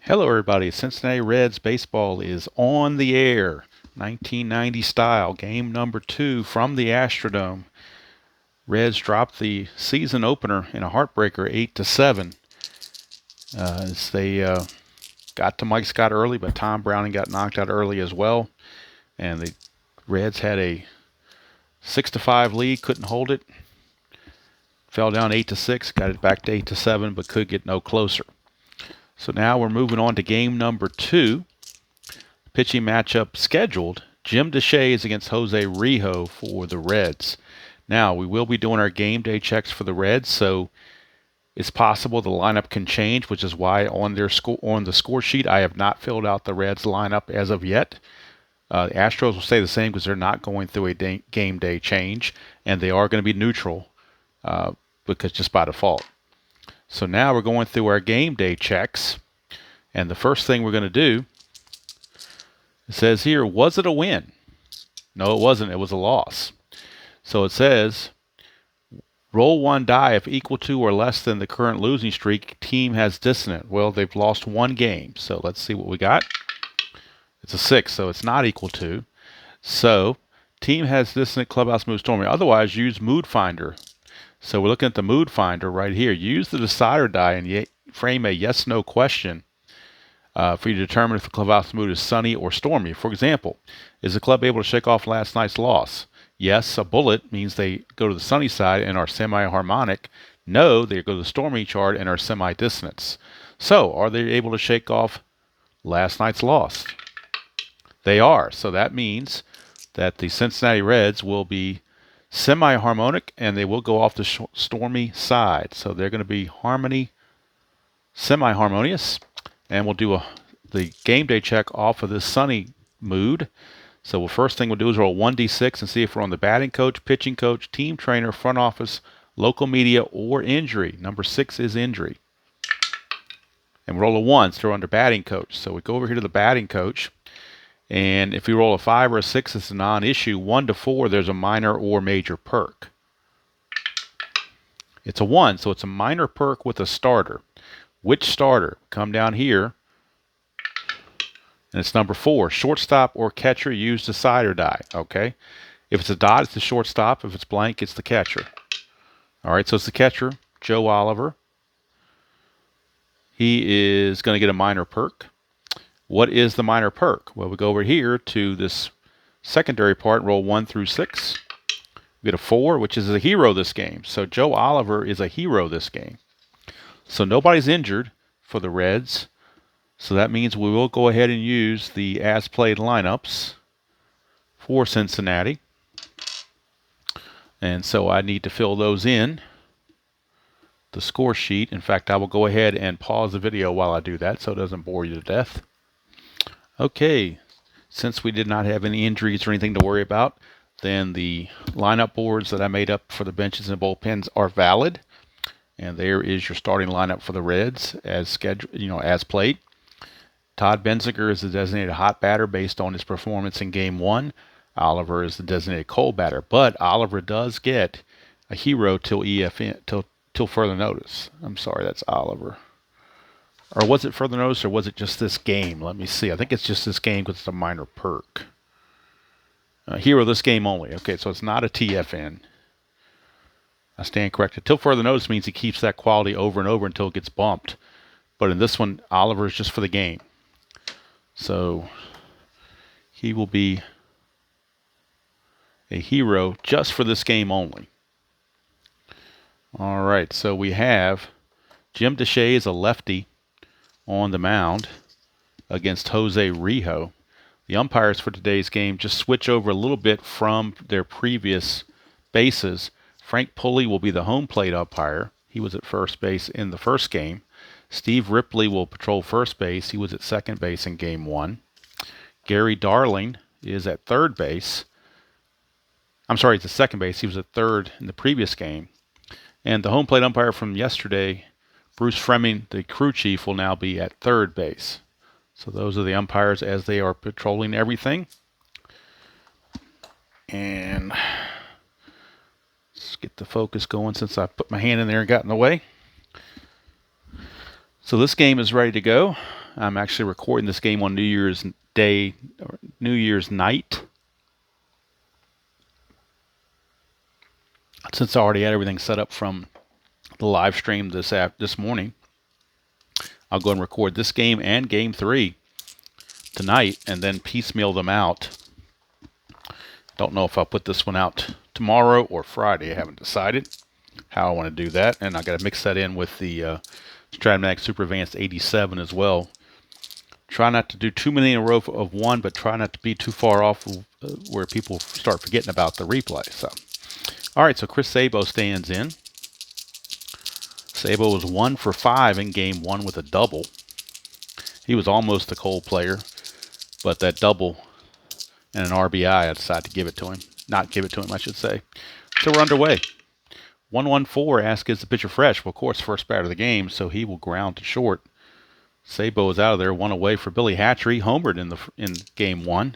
Hello, everybody. Cincinnati Reds baseball is on the air. 1990 style, game number 2 from the Astrodome. Reds dropped the season opener in a heartbreaker, 8-7. As they got to Mike Scott early, but Tom Browning got knocked out early as well. And the Reds had a 6-5 lead, couldn't hold it. Fell down 8-6, got it back to 8-7, but could get no closer. So now we're moving on to game number 2. Pitching matchup scheduled. Jim Deshaies against Jose Rijo for the Reds. Now, we will be doing our game day checks for the Reds, so it's possible the lineup can change, which is why on the score sheet I have not filled out the Reds lineup as of yet. The Astros will stay the same because they're not going through a game day change, and they are going to be neutral because just by default. So now we're going through our game day checks, and the first thing we're going to do, it says here, was it a win? No, it wasn't. It was a loss. So it says, roll one die if equal to or less than the current losing streak. Team has dissonant. Well, they've lost one game. So let's see what we got. It's a 6, so it's not equal to. So team has dissonant, clubhouse mood stormy. Otherwise, use mood finder. So we're looking at the mood finder right here. Use the decider die and frame a yes/no question for you to determine if the clubhouse mood is sunny or stormy. For example, is the club able to shake off last night's loss? Yes, a bullet means they go to the sunny side and are semi-harmonic. No, they go to the stormy chart and are semi-dissonance. So, are they able to shake off last night's loss? They are. So that means that the Cincinnati Reds will be semi-harmonic and they will go off the stormy side. So they're going to be semi-harmonious. And we'll do the game day check off of this sunny mood. So the first thing we'll do is roll 1d6 and see if we're on the batting coach, pitching coach, team trainer, front office, local media, or injury. Number 6 is injury. And we roll a 1, so we're under batting coach. So we go over here to the batting coach. And if we roll a 5 or a 6, it's a non-issue. 1 to 4, there's a minor or major perk. It's a 1, so it's a minor perk with a starter. Which starter? Come down here, and it's number 4. Shortstop or catcher, use decider die. Okay? If it's a dot, it's the shortstop. If it's blank, it's the catcher. All right, so it's the catcher, Joe Oliver. He is going to get a minor perk. What is the minor perk? Well, we go over here to this secondary part, roll 1 through 6. We get a 4, which is a hero this game. So Joe Oliver is a hero this game. So nobody's injured for the Reds. So that means we will go ahead and use the as-played lineups for Cincinnati. And so I need to fill those in, the score sheet. In fact, I will go ahead and pause the video while I do that so it doesn't bore you to death. Okay, since we did not have any injuries or anything to worry about, then the lineup boards that I made up for the benches and bullpens are valid. And there is your starting lineup for the Reds as scheduled, as played. Todd Benziger is the designated hot batter based on his performance in Game 1. Oliver is the designated cold batter, but Oliver does get a hero till further notice. I'm sorry, that's Oliver. Or was it further notice, or was it just this game? Let me see. I think it's just this game because it's a minor perk. Hero this game only. Okay, so it's not a TFN. I stand corrected. Till further notice means he keeps that quality over and over until it gets bumped. But in this one, Oliver is just for the game. So he will be a hero just for this game only. All right, so we have Jim Deshaies, a lefty, on the mound against Jose Rijo. The umpires for today's game just switch over a little bit from their previous bases. Frank Pulley will be the home plate umpire. He was at first base in the first game. Steve Ripley will patrol first base. He was at second base in Game 1. Gary Darling is at third base. I'm sorry, he's at second base. He was at third in the previous game. And the home plate umpire from yesterday, Bruce Fremming, the crew chief, will now be at third base. So those are the umpires as they are patrolling everything. And let's get the focus going since I put my hand in there and got in the way. So this game is ready to go. I'm actually recording this game on New Year's Day, or New Year's night. Since I already had everything set up from the live stream this morning, I'll go and record this game and Game 3 tonight and then piecemeal them out. Don't know if I'll put this one out tomorrow or Friday. I haven't decided how I want to do that. And I got to mix that in with the Stratamatic Super Advanced 87 as well. Try not to do too many in a row of one, but try not to be too far off where people start forgetting about the replay. So, all right, so Chris Sabo stands in. Sabo was 1 for 5 in Game 1 with a double. He was almost a Cole player, but that double and an RBI, I decided to give it to him. Not give it to him, I should say. So we're underway. 1-1-4, ask is the pitcher fresh? Well, of course, first batter of the game, so he will ground to short. Sabo is out of there, 1 away for Billy Hatcher. He homered in Game 1.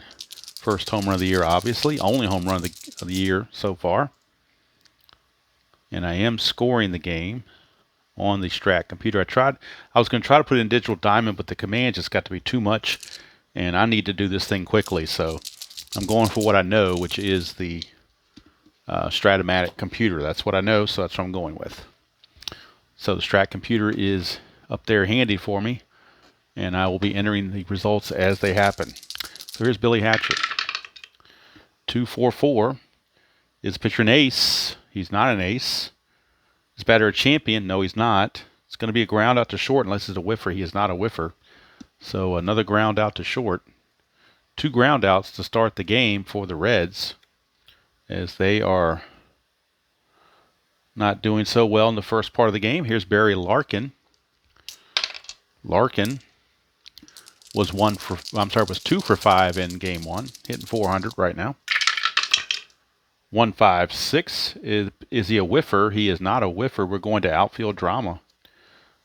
First home run of the year, obviously. Only home run of the year so far. And I am scoring the game on the Strat computer. I was going to try to put it in Digital Diamond, but the command just got to be too much, and I need to do this thing quickly, so I'm going for what I know, which is the Strat-O-Matic computer. That's what I know, so that's what I'm going with. So the Strat computer is up there handy for me, and I will be entering the results as they happen. So here's Billy Hatcher. 2-4-4. Is the pitcher an ace? He's not an ace. Is batter a champion? No, he's not. It's going to be a ground out to short unless it's a whiffer. He is not a whiffer. So another ground out to short. 2 ground outs to start the game for the Reds, as they are not doing so well in the first part of the game. Here's Barry Larkin. Larkin was 2 for 5 in Game 1, hitting 400 right now. 1-5-6. Is he a whiffer? He is not a whiffer. We're going to outfield drama.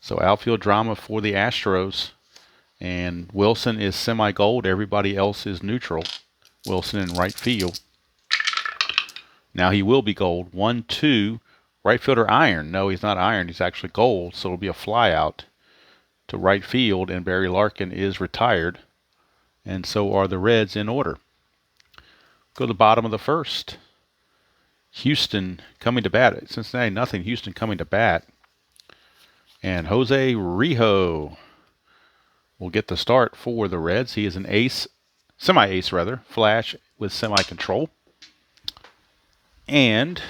So outfield drama for the Astros. And Wilson is semi-gold. Everybody else is neutral. Wilson in right field. Now he will be gold. 1-2. Right fielder iron. No, he's not iron. He's actually gold. So it'll be a fly out to right field. And Barry Larkin is retired. And so are the Reds in order. Go to the bottom of the first. Houston coming to bat. Cincinnati nothing. Houston coming to bat. And Jose Rijo will get the start for the Reds. He is an ace, semi-ace rather, flash with semi-control. And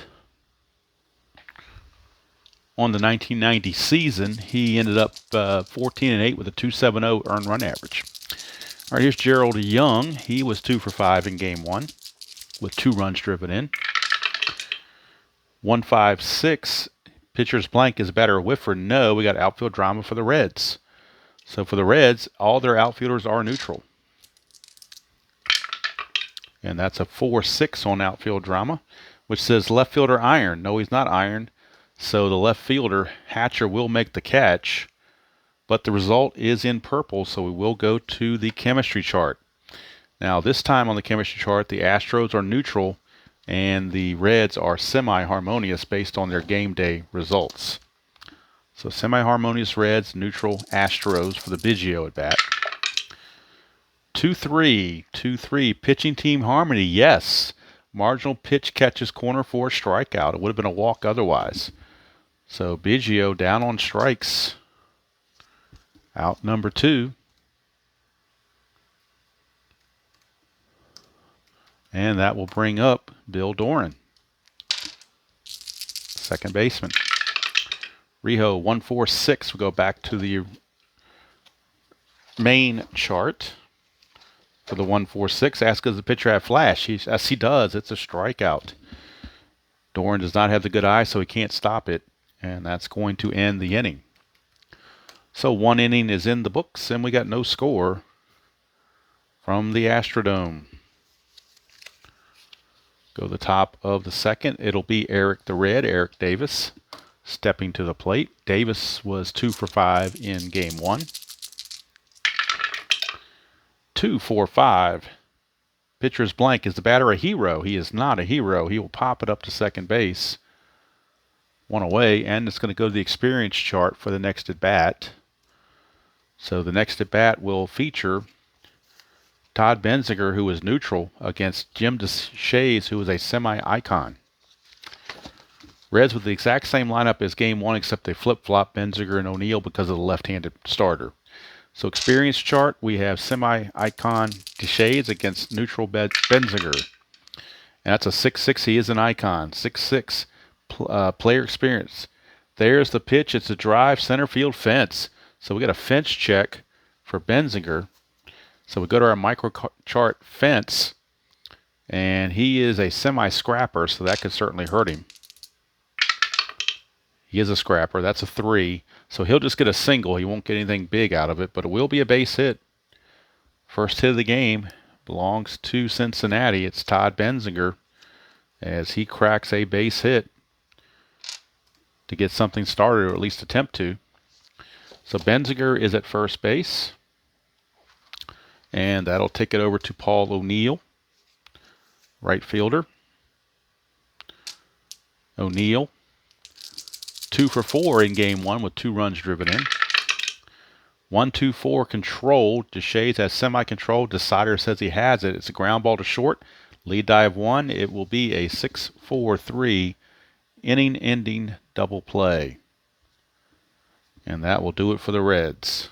on the 1990 season, he ended up 14-8 with a 2.70 earned run average. All right, here's Gerald Young. He was 2 for 5 in Game 1 with 2 runs driven in. 1-5-6. Pitcher's blank. Is batter a whiffer? No, we got outfield drama for the Reds. So for the Reds, all their outfielders are neutral. And that's a 4-6 on outfield drama, which says left fielder iron. No, he's not iron. So the left fielder, Hatcher, will make the catch. But the result is in purple, so we will go to the chemistry chart. Now, this time on the chemistry chart, the Astros are neutral, and the Reds are semi-harmonious based on their game day results. So semi-harmonious Reds, neutral Astros for the Biggio at bat. 2-3, 2-3, pitching team harmony, yes. Marginal pitch catches corner for a strikeout. It would have been a walk otherwise. So Biggio down on strikes. Out number 2. And that will bring up Bill Doran, second baseman. Rijo, 1-4-6. We'll go back to the main chart for the 1-4-6. Ask, does the pitcher have flash? Yes, he does. It's a strikeout. Doran does not have the good eye, so he can't stop it. And that's going to end the inning. So 1 inning is in the books, and we got no score from the Astrodome. Go to the top of the second. It'll be Eric the Red, Eric Davis, stepping to the plate. Davis was 2 for 5 in Game 1. 2-4-5. Pitcher's blank. Is the batter a hero? He is not a hero. He will pop it up to second base. 1 away, and it's going to go to the experience chart for the next at bat. So the next at bat will feature Todd Benziger, who is neutral, against Jim Deshaies, who is a semi-icon. Reds with the exact same lineup as Game 1, except they flip-flop Benziger and O'Neill because of the left-handed starter. So experience chart, we have semi-icon Deshaies against neutral Benziger. And that's a 6'6". He is an icon. 6'6". Player experience. There's the pitch. It's a drive, center field fence. So we got a fence check for Benziger. So we go to our micro chart fence, and he is a semi-scrapper, so that could certainly hurt him. He is a scrapper. That's a 3. So he'll just get a single. He won't get anything big out of it, but it will be a base hit. First hit of the game belongs to Cincinnati. It's Todd Benziger as he cracks a base hit to get something started, or at least attempt to. So Benziger is at first base. And that'll take it over to Paul O'Neill, right fielder. O'Neill, 2 for 4 in Game 1 with 2 runs driven in. 1-2-4 control. Deshaies has semi-control. Decider says he has it. It's a ground ball to short. Lead dive 1. It will be a 6-4-3 inning-ending double play. And that will do it for the Reds.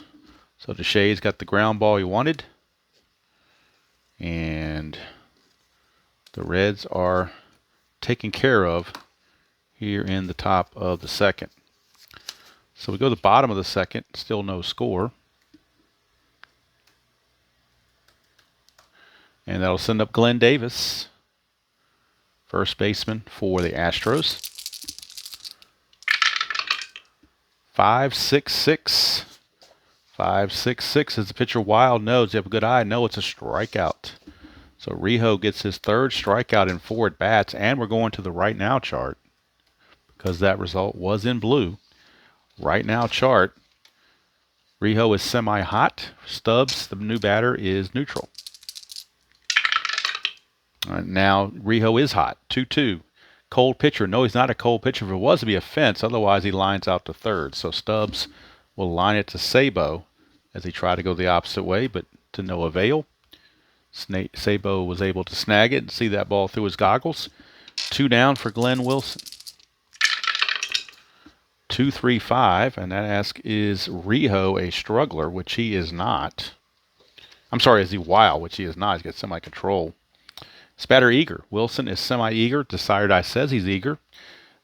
So Deshaies got the ground ball he wanted. And the Reds are taken care of here in the top of the second. So we go to the bottom of the second, still no score. And that'll send up Glenn Davis, first baseman for the Astros. 5-6-6. 5-6-6 as the pitcher wild knows. You have a good eye. No, it's a strikeout. So Rijo gets his 3rd strikeout in 4 at bats, and we're going to the right now chart because that result was in blue. Right now chart. Rijo is semi-hot. Stubbs, the new batter, is neutral. Now Rijo is hot. 2-2. Cold pitcher. No, he's not a cold pitcher. If it was to be a fence, otherwise he lines out to 3rd. So Stubbs will line it to Sabo as he tried to go the opposite way, but to no avail. Sabo was able to snag it and see that ball through his goggles. 2 down for Glenn Wilson. 2-3-5, and that ask is Rijo a struggler, which he is not. I'm sorry, is he wild, which he is not. He's got semi-control. Spatter eager. Wilson is semi-eager. Deshaies says he's eager.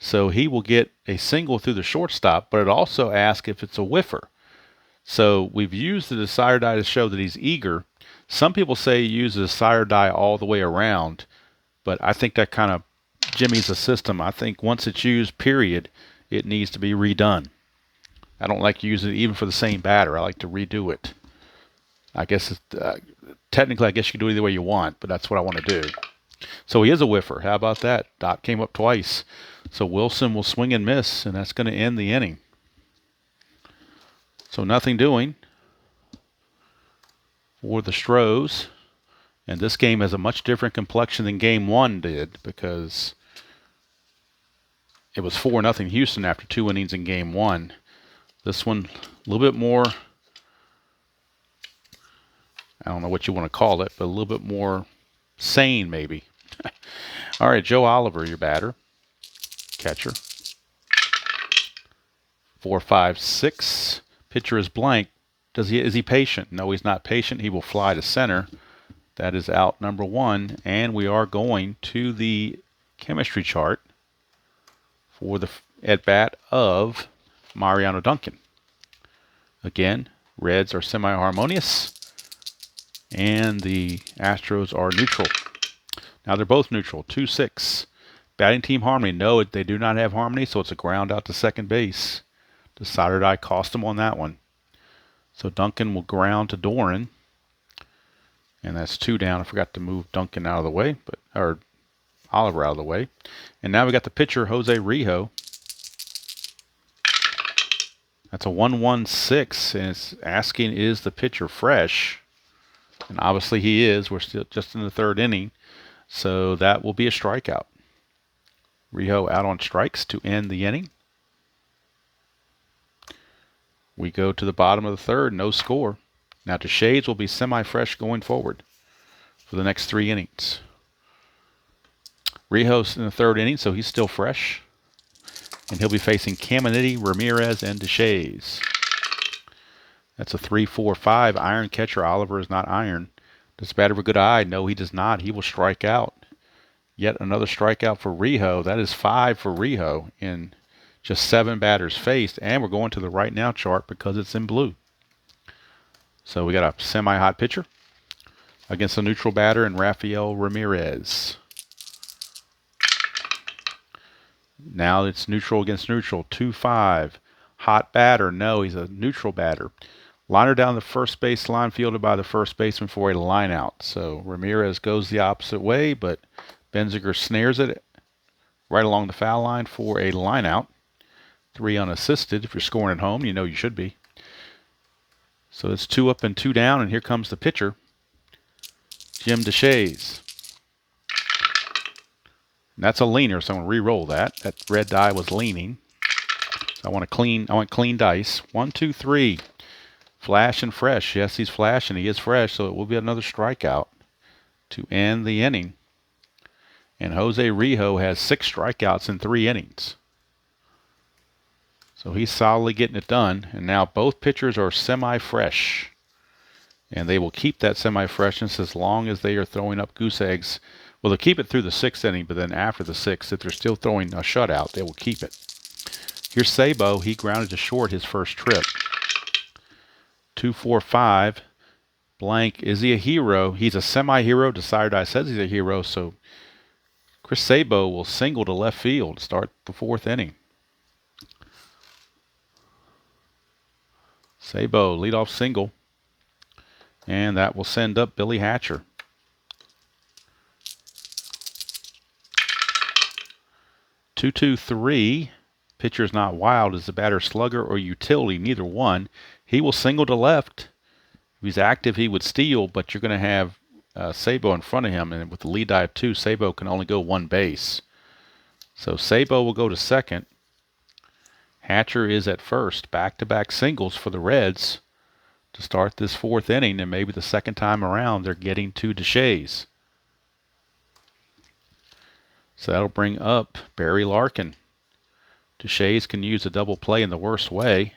So he will get a single through the shortstop, but it also asks if it's a whiffer. So we've used the Deshaies to show that he's eager. Some people say use the Deshaies all the way around, but I think that kind of jimmies the system. I think once it's used, period, it needs to be redone. I don't like using it even for the same batter. I like to redo it. I guess technically, I guess you can do it either way you want, but that's what I want to do. So he is a whiffer. How about that? Dot came up twice. So Wilson will swing and miss, and that's going to end the inning. So nothing doing for the Astros. And this game has a much different complexion than Game 1 did because it was 4-0 Houston after 2 innings in Game 1. This one, a little bit more, I don't know what you want to call it, but a little bit more sane maybe. All right, Joe Oliver, your batter. Catcher. 4-5-6. Pitcher is blank. Is he patient? No, he's not patient. He will fly to center. That is out number 1. And we are going to the chemistry chart for the at-bat of Mariano Duncan. Again, Reds are semi-harmonious, and the Astros are neutral. Now they're both neutral. 2-6. Batting team harmony. No, they do not have harmony, so it's a ground out to second base. Decider cost him on that one. So Duncan will ground to Doran. And that's 2 down. I forgot to move Duncan out of the way, or Oliver out of the way. And now we got the pitcher, Jose Rijo. That's a 1-1-6, and it's asking, is the pitcher fresh? And obviously he is. We're still just in the 3rd inning. So that will be a strikeout. Rijo out on strikes to end the inning. We go to the bottom of the third, no score. Now Deshaies will be semi-fresh going forward for the next 3 innings. Rijo's in the 3rd inning, so he's still fresh. And he'll be facing Caminiti, Ramirez, and Deshaies. That's a 3-4-5. Iron catcher Oliver is not iron. Does the batter have a good eye? No, he does not. He will strike out. Yet another strikeout for Rijo. That is 5 for Rijo in just 7 batters faced. And we're going to the right now chart because it's in blue. So we got a semi-hot pitcher against a neutral batter in Rafael Ramirez. Now it's neutral against neutral. 2-5. Hot batter. No, he's a neutral batter. Liner down the first base line, fielded by the first baseman for a line out. So Ramirez goes the opposite way, but Benziger snares it right along the foul line for a line out. 3 unassisted. If you're scoring at home, you know you should be. So it's 2 up and 2 down, and here comes the pitcher, Jim Deshaies. And that's a leaner, so I'm going to re-roll that. That red die was leaning. So I want clean dice. 1, 2, 3. Flash and fresh. Yes, he's flashing. He is fresh, so it will be another strikeout to end the inning. And Jose Rijo has 6 strikeouts in 3 innings. So he's solidly getting it done. And now both pitchers are semi-fresh. And they will keep that semi-freshness as long as they are throwing up goose eggs. Well, they'll keep it through the 6th inning, but then after the 6th, if they're still throwing a shutout, they will keep it. Here's Sabo. He grounded to short his first trip. 2-4-5. Blank. Is he a hero? He's a semi-hero. Deshaies says he's a hero, so Chris Sabo will single to left field to start the 4th inning. Sabo, leadoff single. And that will send up Billy Hatcher. 2-2-3. Pitcher's not wild. Is the batter slugger or utility? Neither one. He will single to left. If he's active, he would steal, but you're going to have Sabo in front of him, and with the lead die of 2, Sabo can only go 1 base. So Sabo will go to second. Hatcher is at first. Back-to-back singles for the Reds to start this 4th inning, and maybe the second time around they're getting to Deshaies. So that'll bring up Barry Larkin. Deshaies can use a double play in the worst way.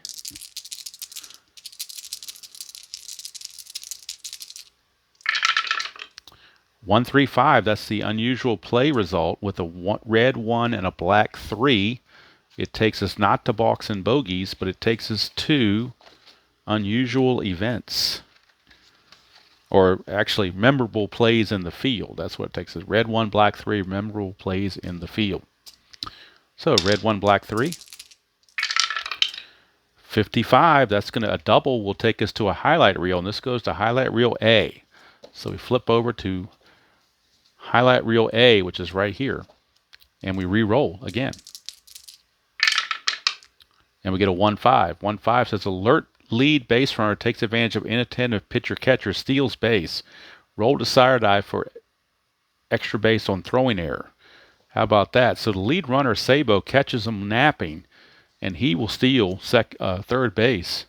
One, 3, 5. That's the unusual play result with a red 1 and a black 3. It takes us not to balks and bogeys, but it takes us to unusual events. Or actually, memorable plays in the field. That's what it takes us. Red 1, black 3, memorable plays in the field. So red 1, black 3. 55. That's going to, a double will take us to a highlight reel, and this goes to highlight reel A. So we flip over to highlight reel A, which is right here, and we re-roll again. And we get a 1-5. 1-5 says alert lead base runner takes advantage of inattentive pitcher catcher, steals base. Roll to side for extra base on throwing error. How about that? So the lead runner, Sabo, catches him napping, and he will steal third base.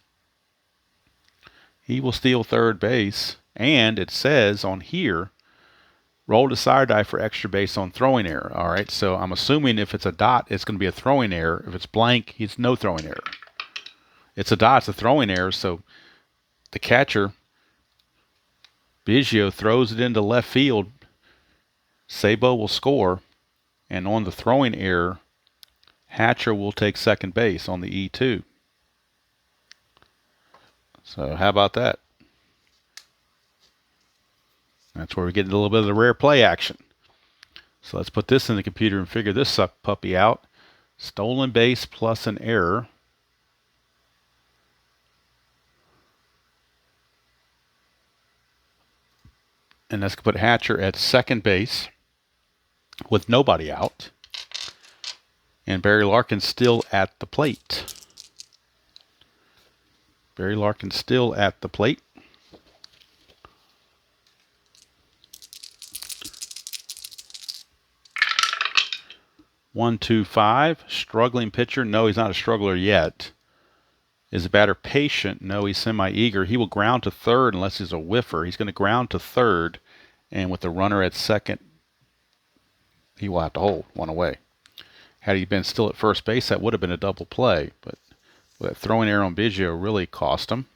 He will steal third base, and it says on here, roll to side for extra base on throwing error. All right, so I'm assuming if it's a dot, it's going to be a throwing error. If it's blank, it's no throwing error. It's a dot, it's a throwing error, so the catcher, Biggio, throws it into left field. Sabo will score, and on the throwing error, Hatcher will take second base on the E2. So how about that? That's where we get a little bit of the rare play action. So let's put this in the computer and figure this puppy out. Stolen base plus an error. And let's put Hatcher at second base with nobody out. And Barry Larkin still at the plate. Barry Larkin still at the plate. One, 2, 5. Struggling pitcher. No, he's not a struggler yet. Is the batter patient? No, he's semi-eager. He will ground to third unless he's a whiffer. He's going to ground to third, and with the runner at second, he will have to hold one away. Had he been still at first base, that would have been a double play, but that throwing error on Biggio really cost him.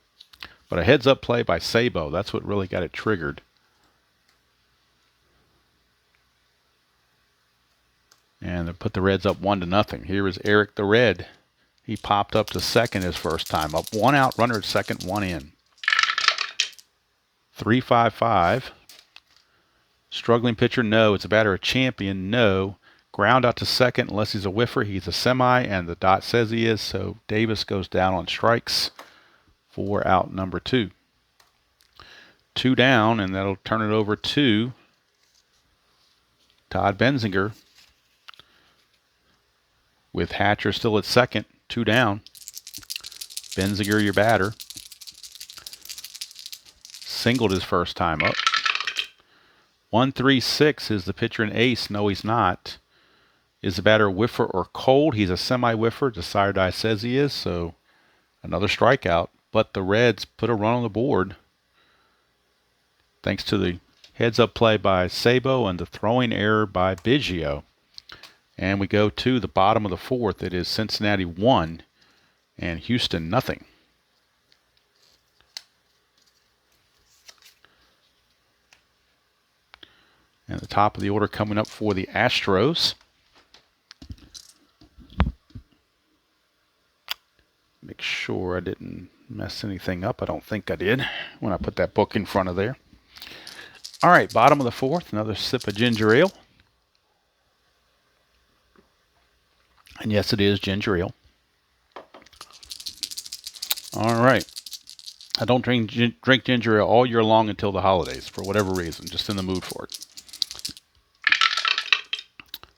But a heads-up play by Sabo, that's what really got it triggered. And they put the Reds up 1-0. Here is Eric the Red. He popped up to second his first time. Up 1 out, runner at second, 1 in. 3-5-5. Struggling pitcher, no. It's a batter, a champion, no. Ground out to second unless he's a whiffer. He's a semi, and the dot says he is, so Davis goes down on strikes for out number 2. 2 down, and that'll turn it over to Todd Benzinger with Hatcher still at second. 2 down. Benzinger, your batter. Singled his first time up. 1-3-6 is the pitcher an ace. No, he's not. Is the batter whiffer or cold? He's a semi-whiffer. Deshaies says he is, so another strikeout. But the Reds put a run on the board thanks to the heads-up play by Sabo and the throwing error by Biggio. And we go to the bottom of the 4th. It is Cincinnati 1 and Houston 0. And the top of the order coming up for the Astros. Make sure I didn't mess anything up. I don't think I did when I put that book in front of there. All right, bottom of the 4th, another sip of ginger ale. And yes, it is ginger ale. All right. I don't drink ginger ale all year long until the holidays, for whatever reason. Just in the mood for it.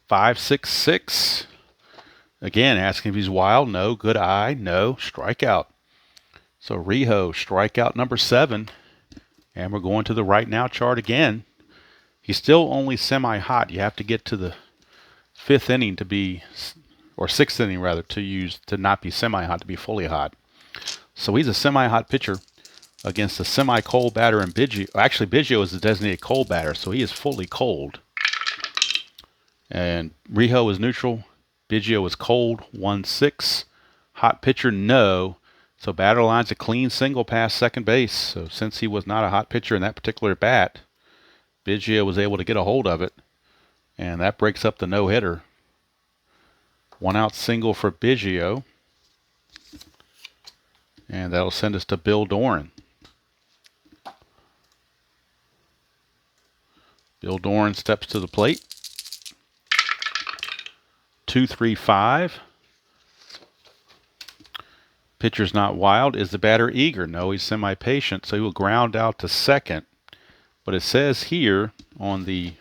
5-6-6. Again, asking if he's wild. No. Good eye. No. Strikeout. So Rijo, strikeout number 7. And we're going to the right now chart again. He's still only semi-hot. You have to get to the 5th inning to be, or 6th inning rather, to not be semi-hot, to be fully hot. So he's a semi-hot pitcher against a semi-cold batter in Biggio. Actually, Biggio is the designated cold batter, so he is fully cold. And Rijo is neutral. Biggio is cold, 1-6. Hot pitcher, no. So batter lines a clean single past second base. So since he was not a hot pitcher in that particular bat, Biggio was able to get a hold of it. And that breaks up the no-hitter. 1 out single for Biggio. And that'll send us to Bill Doran. Bill Doran steps to the plate. 2-3-5. Pitcher's not wild. Is the batter eager? No, he's semi-patient, so he will ground out to second. But it says here on the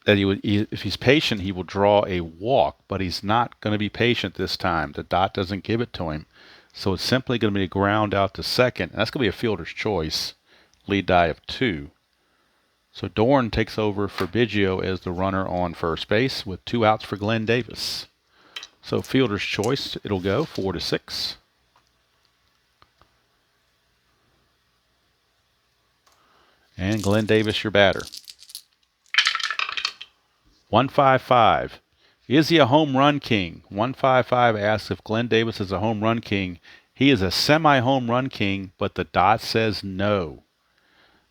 that if he's patient, he will draw a walk, but he's not going to be patient this time. The dot doesn't give it to him. So it's simply going to be a ground out to second. And that's going to be a fielder's choice. Lead die of 2. So Dorn takes over for Biggio as the runner on first base with 2 outs for Glenn Davis. So fielder's choice, it'll go 4-6. And Glenn Davis, your batter. 1-5-5. Is he a home run king? 1-5-5 asks if Glenn Davis is a home run king. He is a semi-home run king, but the dot says no.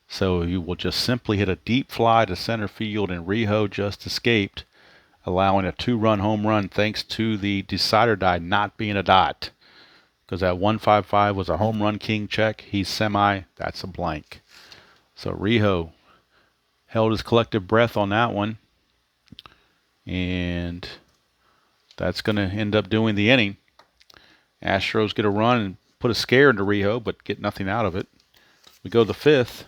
So you will just simply hit a deep fly to center field, and Rijo just escaped, allowing a 2-run home run thanks to the decider die not being a dot. Because that 1-5-5 was a home run king check. He's semi, that's a blank. So Rijo held his collective breath on that one. And that's going to end up doing the inning. Astros get a run and put a scare into Rijo, but get nothing out of it. We go to the 5th.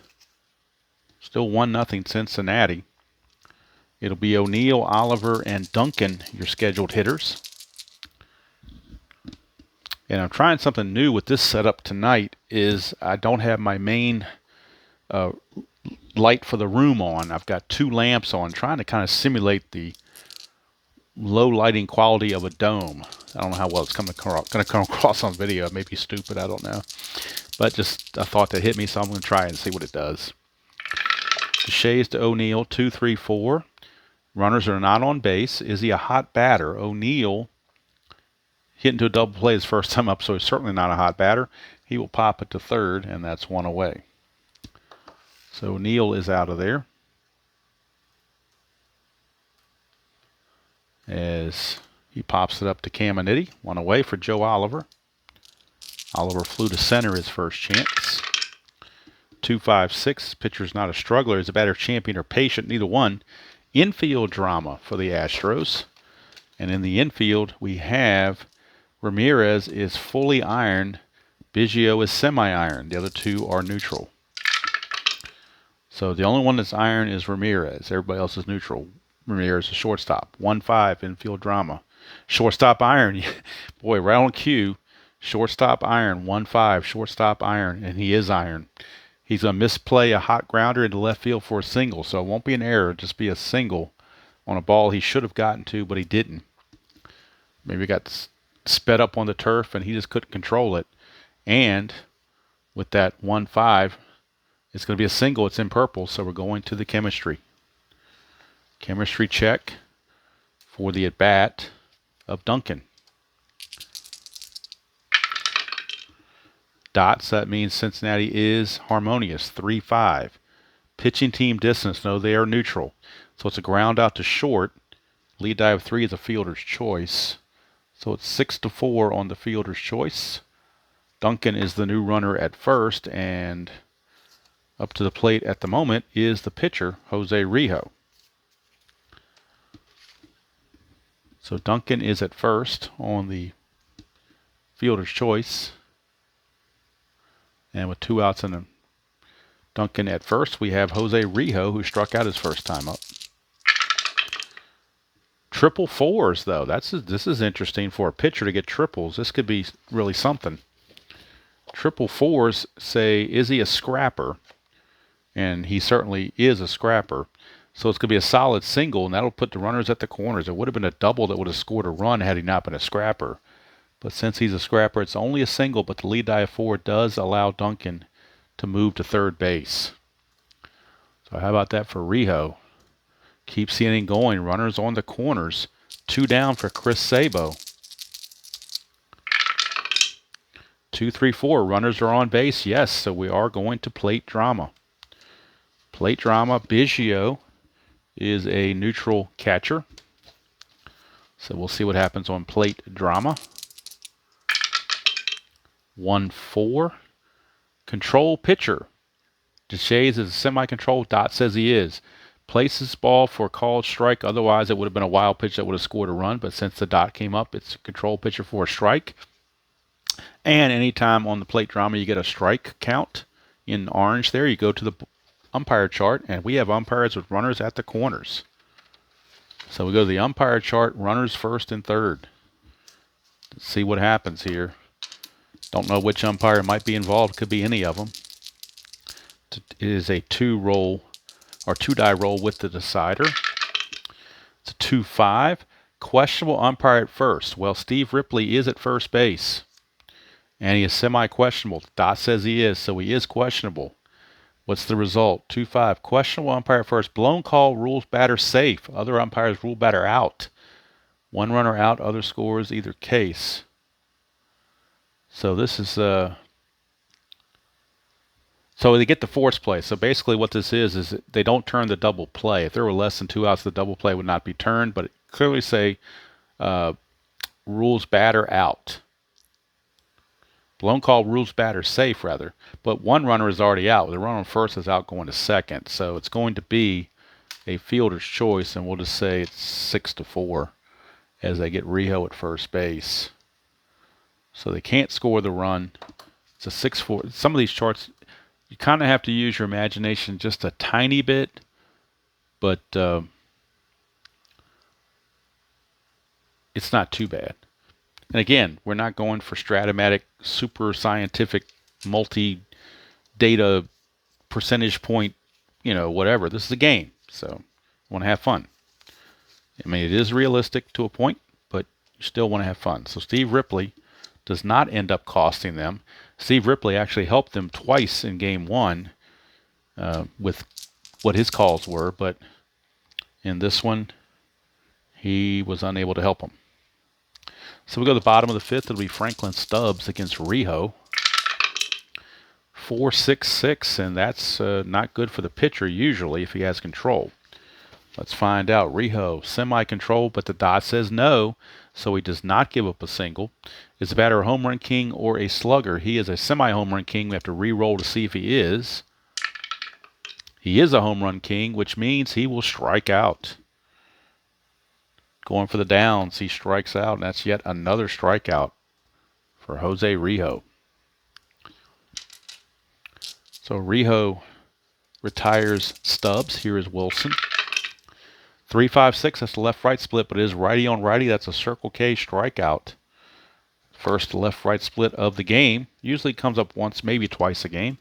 Still 1-0 Cincinnati. It'll be O'Neill, Oliver, and Duncan, your scheduled hitters. And I'm trying something new with this setup tonight is I don't have my main light for the room on. I've got 2 lamps on, trying to kind of simulate the low lighting quality of a dome. I don't know how well it's going to come across on video. It may be stupid, I don't know. But just a thought that hit me, so I'm going to try and see what it does. Deshaies to O'Neill, 2-3-4. Runners are not on base. Is he a hot batter? O'Neill hit into a double play his first time up, so he's certainly not a hot batter. He will pop it to third, and that's one away. So O'Neill is out of there. As he pops it up to Caminiti. One away for Joe Oliver. Oliver flew to center his first chance. 2-5-6. Pitcher's not a struggler. He's a batter champion or patient. Neither one. Infield drama for the Astros. And in the infield, we have Ramirez is fully ironed. Biggio is semi-ironed. The other two are neutral. So the only one that's iron is Ramirez. Everybody else is neutral. Ramirez is shortstop. 1-5 infield drama. Shortstop iron. Boy, right on cue. Shortstop iron. 1-5 shortstop iron. And he is iron. He's going to misplay a hot grounder into left field for a single. So it won't be an error. It'll just be a single on a ball he should have gotten to, but he didn't. Maybe got sped up on the turf and he just couldn't control it. And with that 1-5, it's going to be a single. It's in purple, so we're going to the chemistry. Chemistry check for the at-bat of Duncan. Dots, that means Cincinnati is harmonious, 3-5. Pitching team distance, no, they are neutral. So it's a ground out to short. Lead die of 3 is a fielder's choice. So it's 6-4 on the fielder's choice. Duncan is the new runner at first, and up to the plate at the moment is the pitcher, Jose Rijo. So Duncan is at first on the fielder's choice. And with 2 outs and Duncan at first, we have Jose Rijo, who struck out his first time up. Triple fours, though. This is interesting for a pitcher to get triples. This could be really something. Triple fours say, is he a scrapper? And he certainly is a scrapper. So it's going to be a solid single, and that'll put the runners at the corners. It would have been a double that would have scored a run had he not been a scrapper. But since he's a scrapper, it's only a single, but the lead die of 4 does allow Duncan to move to third base. So how about that for Rijo? Keeps the inning going. Runners on the corners. 2 down for Chris Sabo. 2-3-4. Runners are on base. Yes, so we are going to plate drama. Plate drama. Biggio is a neutral catcher. So we'll see what happens on plate drama. 1-4. Control pitcher. Deshaies is a semi-control. Dot says he is. Places ball for a called strike. Otherwise, it would have been a wild pitch that would have scored a run. But since the dot came up, it's a control pitcher for a strike. And anytime on the plate drama you get a strike count in orange there, you go to the umpire chart, and we have umpires with runners at the corners. So we go to the umpire chart, runners first and third. Let's see what happens here. Don't know which umpire might be involved. Could be any of them. It is a 2-roll or 2-die roll with the decider. It's a 2-5. Questionable umpire at first. Well, Steve Ripley is at first base. And he is semi-questionable. Dot says he is, so he is questionable. What's the result? 2-5. Questionable umpire at first. Blown call rules batter safe. Other umpires rule batter out. 1 runner out, other scores either case. So this is so they get the force play. So basically what this is they don't turn the double play. If there were less than 2 outs, the double play would not be turned, but it clearly say rules batter out. Blown call rules batter safe, rather. But 1 runner is already out. The runner on first is out going to second. So it's going to be a fielder's choice, and we'll just say it's 6-4 as they get Rijo at first base. So they can't score the run. It's a 6-4. Some of these charts, you kind of have to use your imagination just a tiny bit, but it's not too bad. And again, we're not going for stratomatic, super scientific, multi-data percentage point, whatever. This is a game, so I want to have fun. I mean, it is realistic to a point, but you still want to have fun. So Steve Ripley does not end up costing them. Steve Ripley actually helped them twice in game one with what his calls were, but in this one, he was unable to help them. So we go to the bottom of the fifth. It'll be Franklin Stubbs against Rijo. 4-6-6, and that's not good for the pitcher usually if he has control. Let's find out. Rijo, semi-control, but the dot says no, so he does not give up a single. Is the batter a home run king or a slugger? He is a semi-home run king. We have to re-roll to see if he is. He is a home run king, which means he will strike out. Going for the downs, he strikes out, and that's yet another strikeout for Jose Rijo. So Rijo retires Stubbs. Here is Wilson. 3-5-6, that's the left-right split, but it is righty on righty. That's a Circle K strikeout. First left-right split of the game. Usually comes up once, maybe twice a game.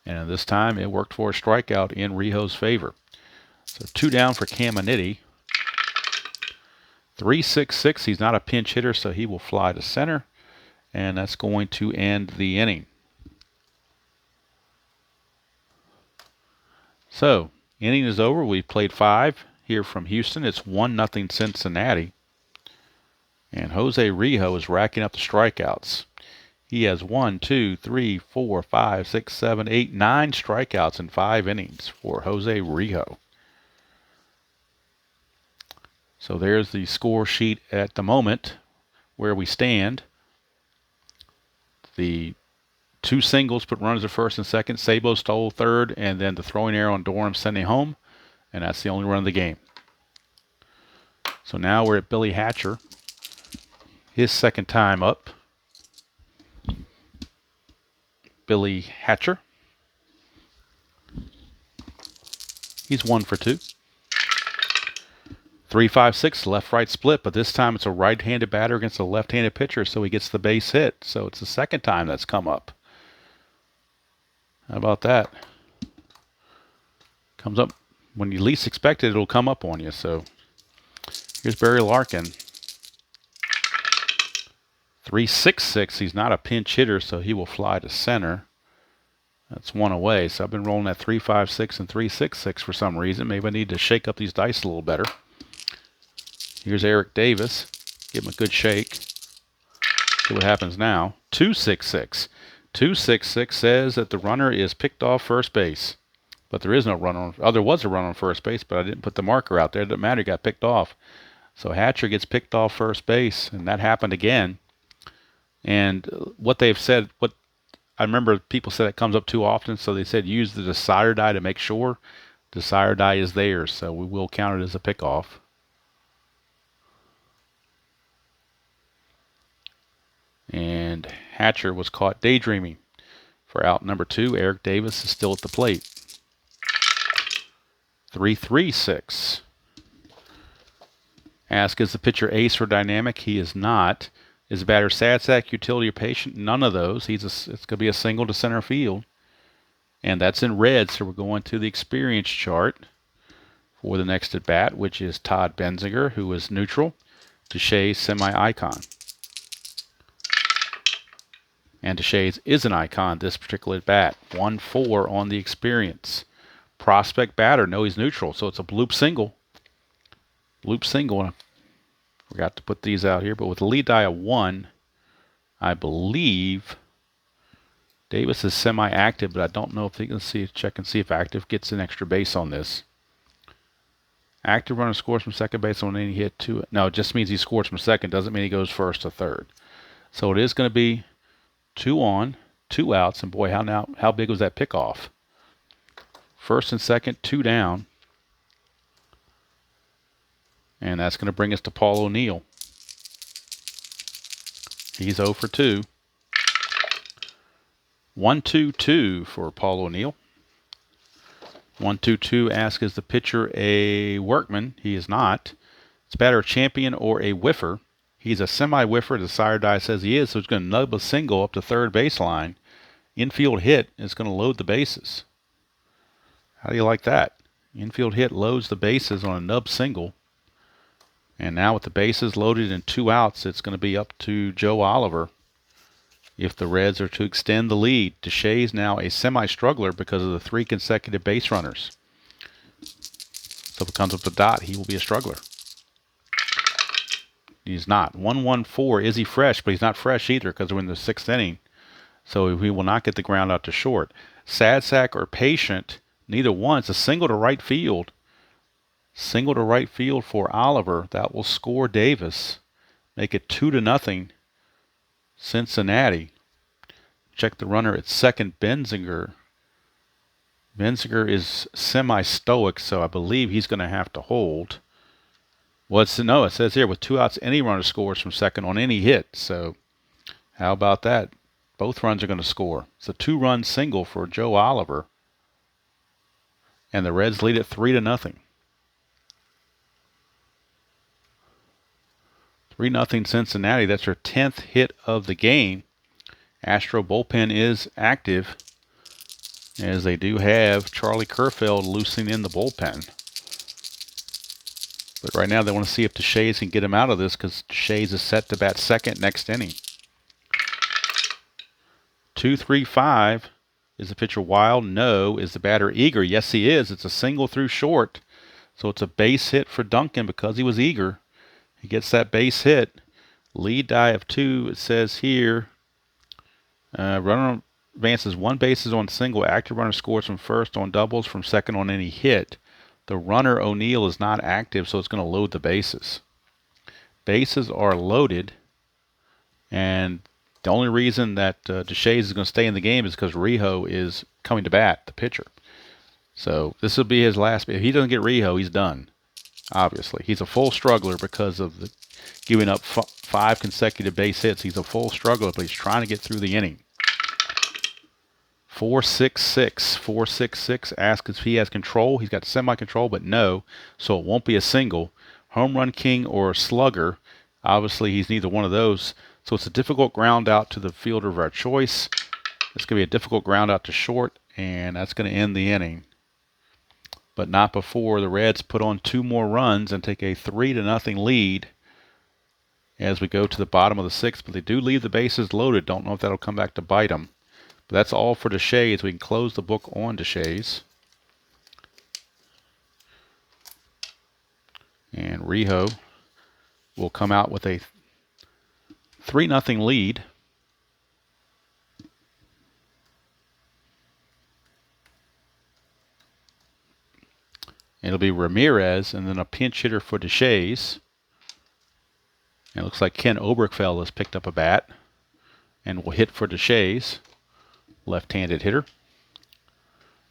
And this time it worked for a strikeout in Rijo's favor. So 2 down for Caminiti. 3-6-6, he's not a pinch hitter, so he will fly to center. And that's going to end the inning. So, inning is over. We played 5 here from Houston. It's 1-0 Cincinnati. And Jose Rijo is racking up the strikeouts. He has 1, 2, 3, 4, 5, 6, 7, 8, 9 strikeouts in 5 innings for Jose Rijo. So there's the score sheet at the moment where we stand. The 2 singles put runners at first and second. Sabo stole third, and then the throwing error on Durham sending home, and that's the only run of the game. So now we're at Billy Hatcher. His second time up. Billy Hatcher. He's 1 for 2. 3-5-6, left-right split, but this time it's a right-handed batter against a left-handed pitcher, so he gets the base hit. So it's the second time that's come up. How about that? Comes up when you least expect it, it'll come up on you. So here's Barry Larkin. 3-6-6, he's not a pinch hitter, so he will fly to center. That's 1 away. So I've been rolling at 3-5-6 and 3-6-6 for some reason. Maybe I need to shake up these dice a little better. Here's Eric Davis. Give him a good shake. See what happens now. 2-6-6. 2-6-6 says that the runner is picked off first base. But there is no run on. Oh, there was a run on first base, but I didn't put the marker out there. It doesn't matter. He got picked off. So Hatcher gets picked off first base, and that happened again. And what they've said, what I remember people said it comes up too often, so they said use the decider die to make sure. Decider die is there, so we will count it as a pickoff. And Hatcher was caught daydreaming for out number 2. Eric Davis is still at the plate. 3-3-6. Ask, is the pitcher ace or dynamic? He is not. Is the batter sad sack, utility, or patient? None of those. It's going to be a single to center field. And that's in red, so we're going to the experience chart for the next at bat, which is Todd Benzinger, who is neutral. Deshaies, semi-icon. And Deshaies is an icon this particular at bat. 1-4 on the experience. Prospect batter, no, he's neutral, so it's a bloop single. Bloop single. Forgot to put these out here, but with a lead die of 1, I believe Davis is semi-active, but I don't know if he can check and see if active gets an extra base on this. Active runner scores from second base on any hit to it. No, it just means he scores from second. Doesn't mean he goes first or third. So it is going to be 2 on, 2 outs, and boy, how big was that pickoff? First and second, 2 down. And that's going to bring us to Paul O'Neill. He's 0 for 2. 1-2-2 for Paul O'Neill. 1-2-2. Ask, is the pitcher a workman? He is not. It's batter a champion or a whiffer. He's a semi-whiffer. The sire die says he is, so he's going to nub a single up to third baseline. Infield hit is going to load the bases. How do you like that? Infield hit loads the bases on a nub single. And now with the bases loaded and 2 outs, it's going to be up to Joe Oliver if the Reds are to extend the lead. Deshaies now a semi-struggler because of the 3 consecutive base runners. So if it comes up with a dot, he will be a struggler. He's not. 1-1-4. Is he fresh? But he's not fresh either because we're in the 6th inning. So he will not get the ground out to short. Sad sack or patient, neither one. It's a single to right field. Single to right field for Oliver. That will score Davis. Make it 2-0 Cincinnati. Check the runner at second, Benzinger. Benzinger is semi-stoic, so I believe he's going to have to hold. Well, no, it says here with 2 outs, any runner scores from second on any hit. So how about that? Both runs are going to score. It's a 2-run single for Joe Oliver. And the Reds lead it 3-0. 3-0 Cincinnati. That's their 10th hit of the game. Astro bullpen is active, as they do have Charlie Kerfeld loosing in the bullpen. But right now they want to see if Deshaies can get him out of this because Deshaies is set to bat second next inning. 2-3-5. Is the pitcher wild? No. Is the batter eager? Yes, he is. It's a single through short. So it's a base hit for Duncan because he was eager. He gets that base hit. Lead die of 2, it says here. Runner advances 1 bases on single. Active runner scores from first on doubles, from second on any hit. The runner, O'Neill, is not active, so it's going to load the bases. Bases are loaded, and the only reason that Deshaies is going to stay in the game is because Rijo is coming to bat, the pitcher. So this will be his last. If he doesn't get Rijo, he's done. Obviously, he's a full struggler because of the giving up 5 consecutive base hits. He's a full struggler, but he's trying to get through the inning. 4-6-6. 4-6-6. Asks if he has control. He's got semi-control, but no. So it won't be a single. Home run king or slugger. Obviously, he's neither one of those. So it's a difficult ground out to the fielder of our choice. It's going to be a difficult ground out to short, and that's going to end the inning. But not before the Reds put on 2 more runs and take a 3-0 lead as we go to the bottom of the 6th. But they do leave the bases loaded. Don't know if that'll come back to bite them. But that's all for Deshaies. We can close the book on Deshaies. And Rijo will come out with a 3-0 lead. It'll be Ramirez and then a pinch hitter for Deshaies. It looks like Ken Oberkfell has picked up a bat and will hit for Deshaies, left-handed hitter.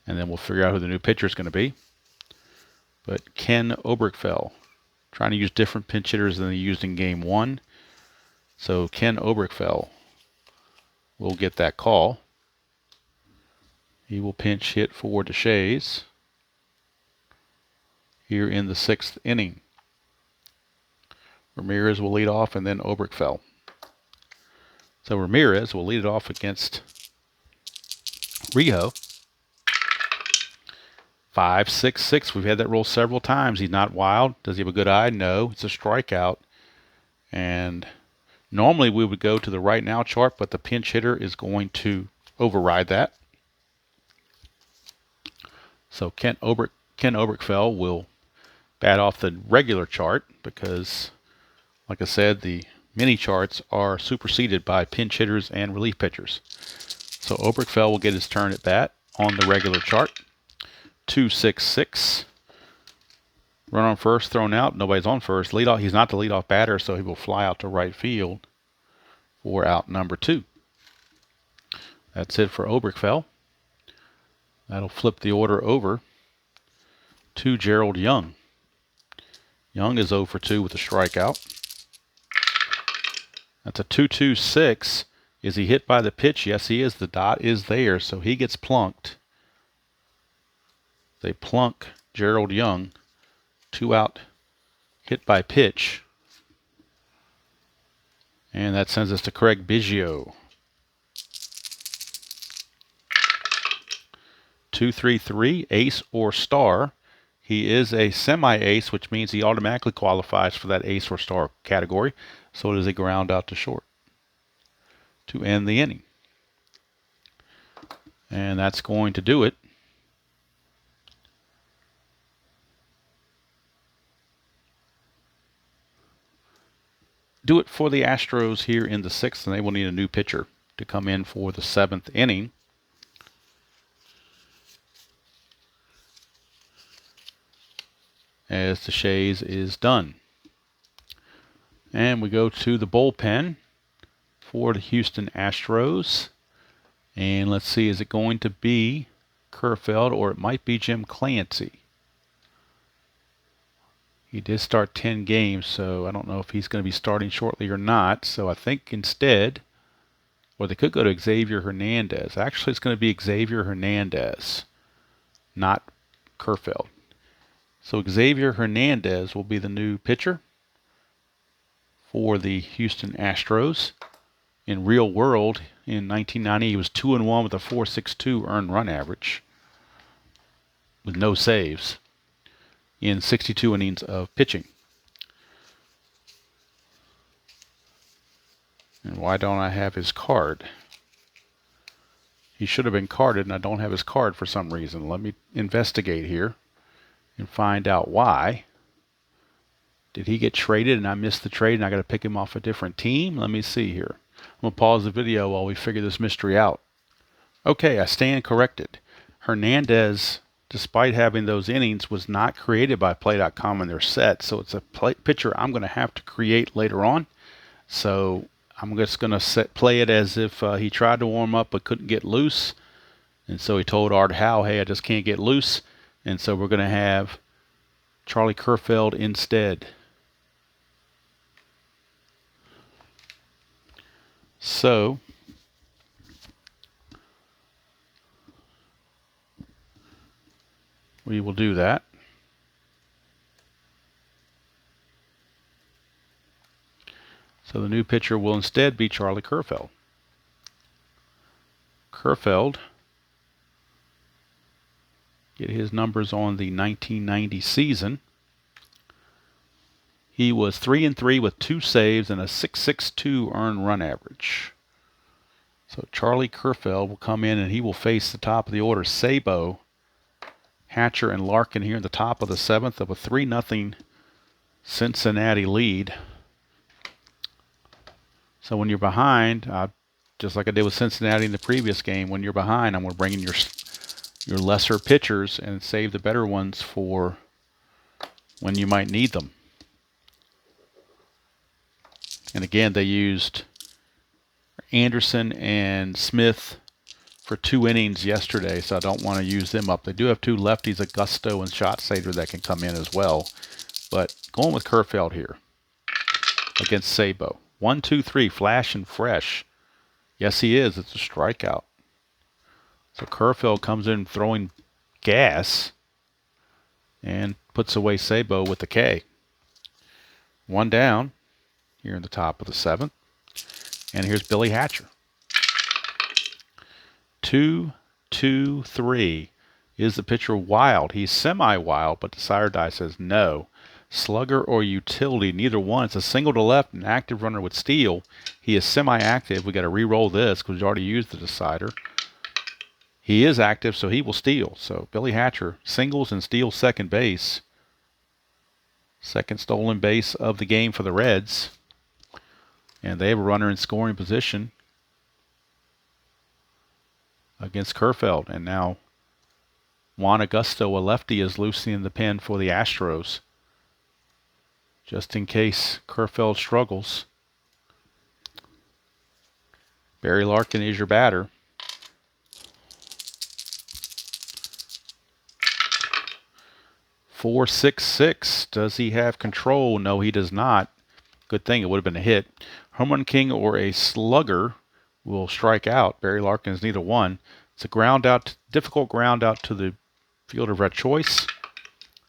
And then we'll figure out who the new pitcher is going to be. But Ken Oberkfell, trying to use different pinch hitters than they used in Game 1. So Ken Oberkfell will get that call. He will pinch hit for Deshaies here in the 6th inning. Ramirez will lead off and then Oberkfell. So Ramirez will lead it off against Rijo. 5-6-6. We've had that rule several times. He's not wild. Does he have a good eye? No. It's a strikeout. And normally we would go to the right now chart, but the pinch hitter is going to override that. So Ken Oberkfell will bat off the regular chart because, like I said, the mini charts are superseded by pinch hitters and relief pitchers. So Oberkfell will get his turn at bat on the regular chart. 2-6-6. Run on first, thrown out. Nobody's on first. Leadoff. He's not the leadoff batter, so he will fly out to right field for out number 2. That's it for Oberkfell. That'll flip the order over to Gerald Young. Young is 0 for 2 with a strikeout. That's a 2-2-6. Is he hit by the pitch? Yes, he is. The dot is there, so he gets plunked. They plunk Gerald Young. 2 out, hit by pitch. And that sends us to Craig Biggio. 2-3-3, ace or star. He is a semi-ace, which means he automatically qualifies for that ace or star category. So it is a ground out to short to end the inning. And that's going to do it. Do it for the Astros here in the 6th, and they will need a new pitcher to come in for the 7th inning. As Deshaies is done. And we go to the bullpen for the Houston Astros. And let's see, is it going to be Kerfeld or it might be Jim Clancy? He did start 10 games, so I don't know if he's going to be starting shortly or not. So I think instead, or they could go to Xavier Hernandez. Actually, it's going to be Xavier Hernandez, not Kerfeld. So Xavier Hernandez will be the new pitcher for the Houston Astros. In real world, in 1990, he was 2-1 with a 4.62 earned run average with no saves in 62 innings of pitching. And why don't I have his card? He should have been carded, and I don't have his card for some reason. Let me investigate here and find out why. Did he get traded and I missed the trade and I got to pick him off a different team? Let me see here. I'm going to pause the video while we figure this mystery out. Okay, I stand corrected. Hernandez, despite having those innings, was not created by Play.com in their set, so it's a pitcher I'm going to have to create later on. So I'm just going to play it as if he tried to warm up but couldn't get loose. And so he told Art Howe, hey, I just can't get loose. And so we're going to have Charlie Kerfeld instead. So we will do that. So the new pitcher will instead be Charlie Kerfeld. Kerfeld, get his numbers on the 1990 season. He was 3-3 with 2 saves and a 6.62 earned run average. So Charlie Kerfeld will come in and he will face the top of the order. Sabo, Hatcher, and Larkin here in the top of the 7th of a 3-0 Cincinnati lead. So when you're behind, just like I did with Cincinnati in the previous game, when you're behind, I'm going to bring in your lesser pitchers and save the better ones for when you might need them. And again, they used Anderson and Smith for 2 innings yesterday, so I don't want to use them up. They do have 2 lefties, Augusto and Schatzeder, that can come in as well. But going with Kerfeld here against Sabo. 1-2-3, flash and fresh. Yes, he is. It's a strikeout. So Kerfeld comes in throwing gas and puts away Sabo with the K. 1 down here in the top of the 7th. And here's Billy Hatcher. 2-2-3. Is the pitcher wild? He's semi-wild, but the sire die says no. Slugger or utility, neither one. It's a single to left, an active runner would steal. He is semi-active. We got to re-roll this because we already used the decider. He is active, so he will steal. So Billy Hatcher singles and steals second base. Second stolen base of the game for the Reds. And they have a runner in scoring position against Kerfeld. And now Juan Augusto, a lefty, is loosening the pen for the Astros, just in case Kerfeld struggles. Barry Larkin is your batter. .466. Does he have control? No, he does not. Good thing, it would have been a hit. Home run king or a slugger will strike out. Barry Larkin is neither one. It's a ground out, difficult ground out to the fielder of red choice.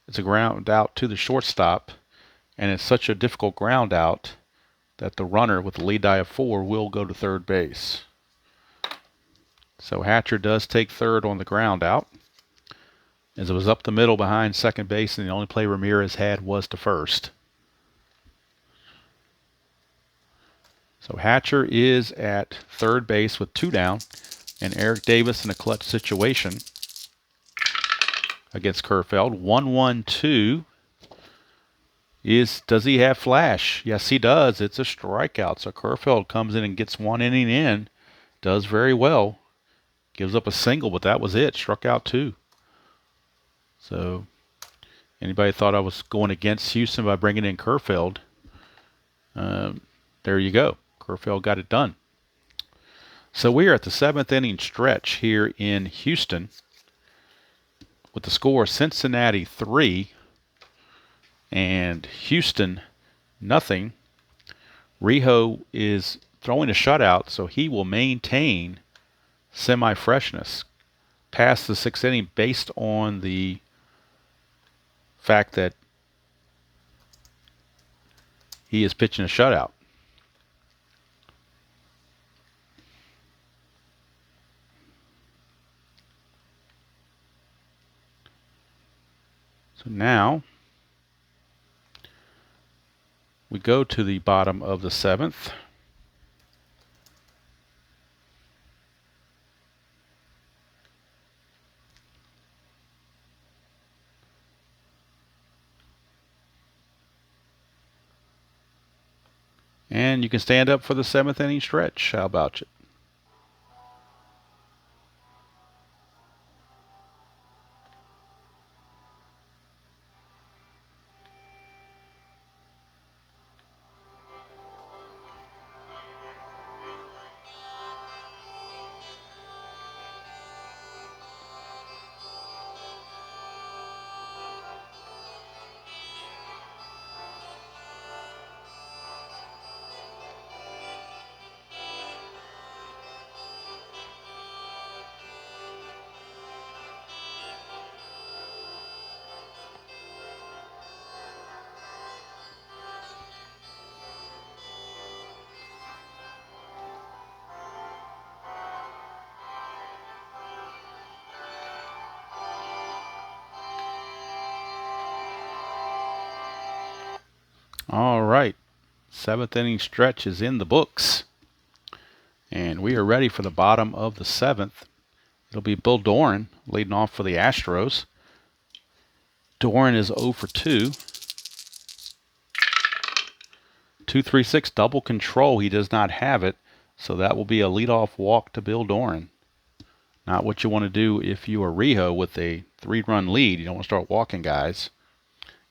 It's a ground out to the shortstop. And it's such a difficult ground out that the runner with the lead die of 4 will go to third base. So Hatcher does take third on the ground out. as it was up the middle behind second base, and the only play Ramirez had was to first. So Hatcher is at third base with 2 down, and Eric Davis in a clutch situation against Kerfeld. 1-1-2. Does he have flash? Yes, he does. It's a strikeout. So Kerfeld comes in and gets 1 inning in. Does very well. Gives up a single, but that was it. Struck out 2. So anybody thought I was going against Houston by bringing in Kerfeld, there you go. Kerfeld got it done. So we are at the 7th inning stretch here in Houston with the score Cincinnati 3 and Houston nothing. Rijo is throwing a shutout, so he will maintain semi-freshness past the 6th inning based on the fact that he is pitching a shutout. So now we go to the bottom of the 7th. And you can stand up for the 7th inning stretch. How about you? All right. 7th inning stretch is in the books. And we are ready for the bottom of the 7th. It'll be Bill Doran leading off for the Astros. Doran is 0 for 2. 2-3-6 double control. He does not have it. So that will be a leadoff walk to Bill Doran. Not what you want to do if you are Rijo with a 3-run lead. You don't want to start walking guys.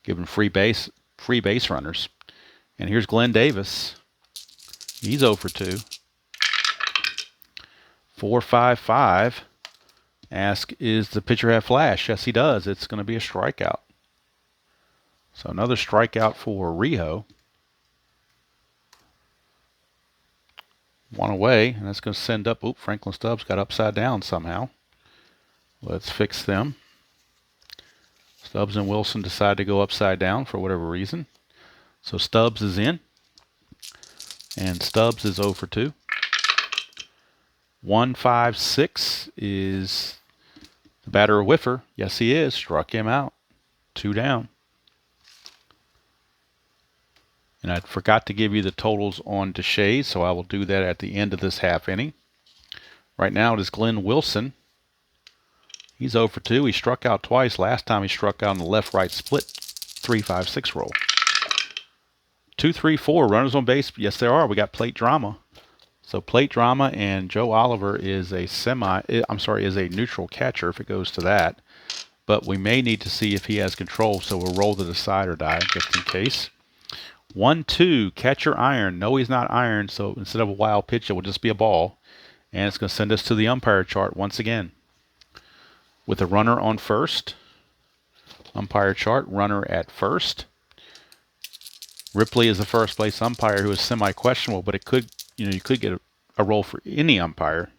Giving free base runners. And here's Glenn Davis. He's 0 for 2. 4-5-5. Ask, is the pitcher have flash? Yes, he does. It's going to be a strikeout. So another strikeout for Rijo. 1 away, and that's going to send up. Oop, Franklin Stubbs got upside down somehow. Let's fix them. Stubbs and Wilson decide to go upside down for whatever reason. So Stubbs is in. And Stubbs is 0 for 2. 1-5-6 is the batter a whiffer. Yes, he is. Struck him out. 2 down. And I forgot to give you the totals on Deshaies, so I will do that at the end of this half inning. Right now it is Glenn Wilson. He's 0 for 2. He struck out twice. Last time he struck out on the left-right split 3-5-6 roll. 2-3-4 runners on base. Yes, there are. We got plate drama. So plate drama, and Joe Oliver is a neutral catcher if it goes to that. But we may need to see if he has control, so we'll roll the decide or die just in case. 1-2, catcher iron. No, he's not iron, so instead of a wild pitch, it will just be a ball. And it's going to send us to the umpire chart once again. With a runner on first. Umpire chart, runner at first. Ripley is the first place umpire, who is semi-questionable, but it could, you could get a role for any umpire.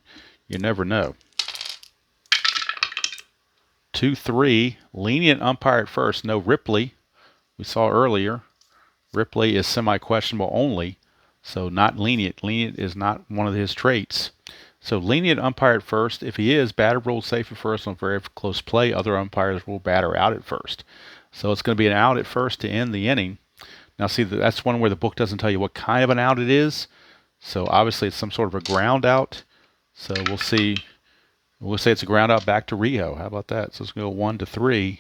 You never know. 2-3, lenient umpire at first. No Ripley. We saw earlier. Ripley is semi-questionable only, so not lenient. Lenient is not one of his traits. So lenient umpire at first. If he is, batter ruled safe at first on very close play. Other umpires rule batter out at first. So it's going to be an out at first to end the inning. Now see, that's one where the book doesn't tell you what kind of an out it is. So obviously it's some sort of a ground out. So we'll see. We'll say it's a ground out back to Rijo. How about that? So it's going to go 1-3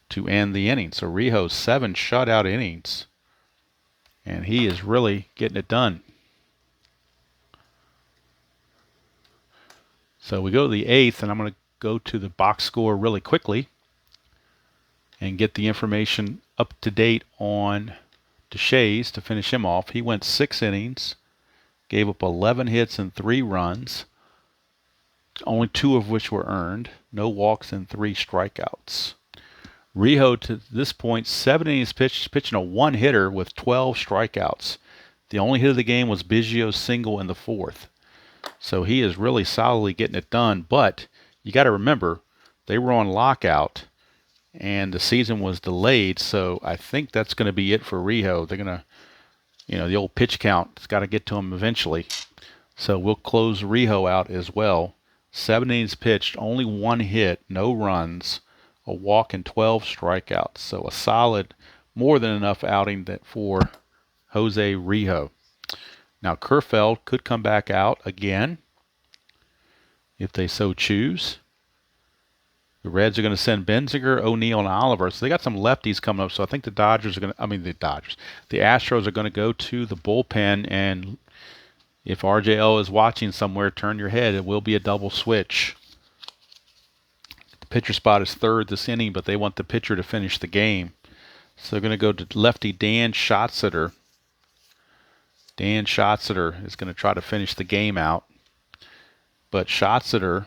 to end the inning. So Rijo's 7 shutout innings. And he is really getting it done. So we go to the 8th, and I'm going to go to the box score really quickly and get the information up to date on Deshaies to finish him off. He went 6 innings, gave up 11 hits and 3 runs, only 2 of which were earned, no walks and 3 strikeouts. Rijo, to this point, 7 innings pitched, pitching a 1-hitter with 12 strikeouts. The only hit of the game was Biggio's single in the 4th. So he is really solidly getting it done. But you got to remember, they were on lockout, and the season was delayed. So I think that's going to be it for Rijo. They're going to, the old pitch count, it's got to get to him eventually. So we'll close Rijo out as well. 7 innings pitched, only 1 hit, no runs, a walk and 12 strikeouts. So a solid, more than enough outing for Jose Rijo. Now Kerfeld could come back out again if they so choose. The Reds are going to send Benziger, O'Neill, and Oliver. So they got some lefties coming up. So I think the Astros are going to go to the bullpen. And if RJL is watching somewhere, turn your head. It will be a double switch. The pitcher spot is 3rd this inning, but they want the pitcher to finish the game. So they're going to go to lefty Dan Schatzeder. Dan Schatzeder is going to try to finish the game out. But Schatzeder,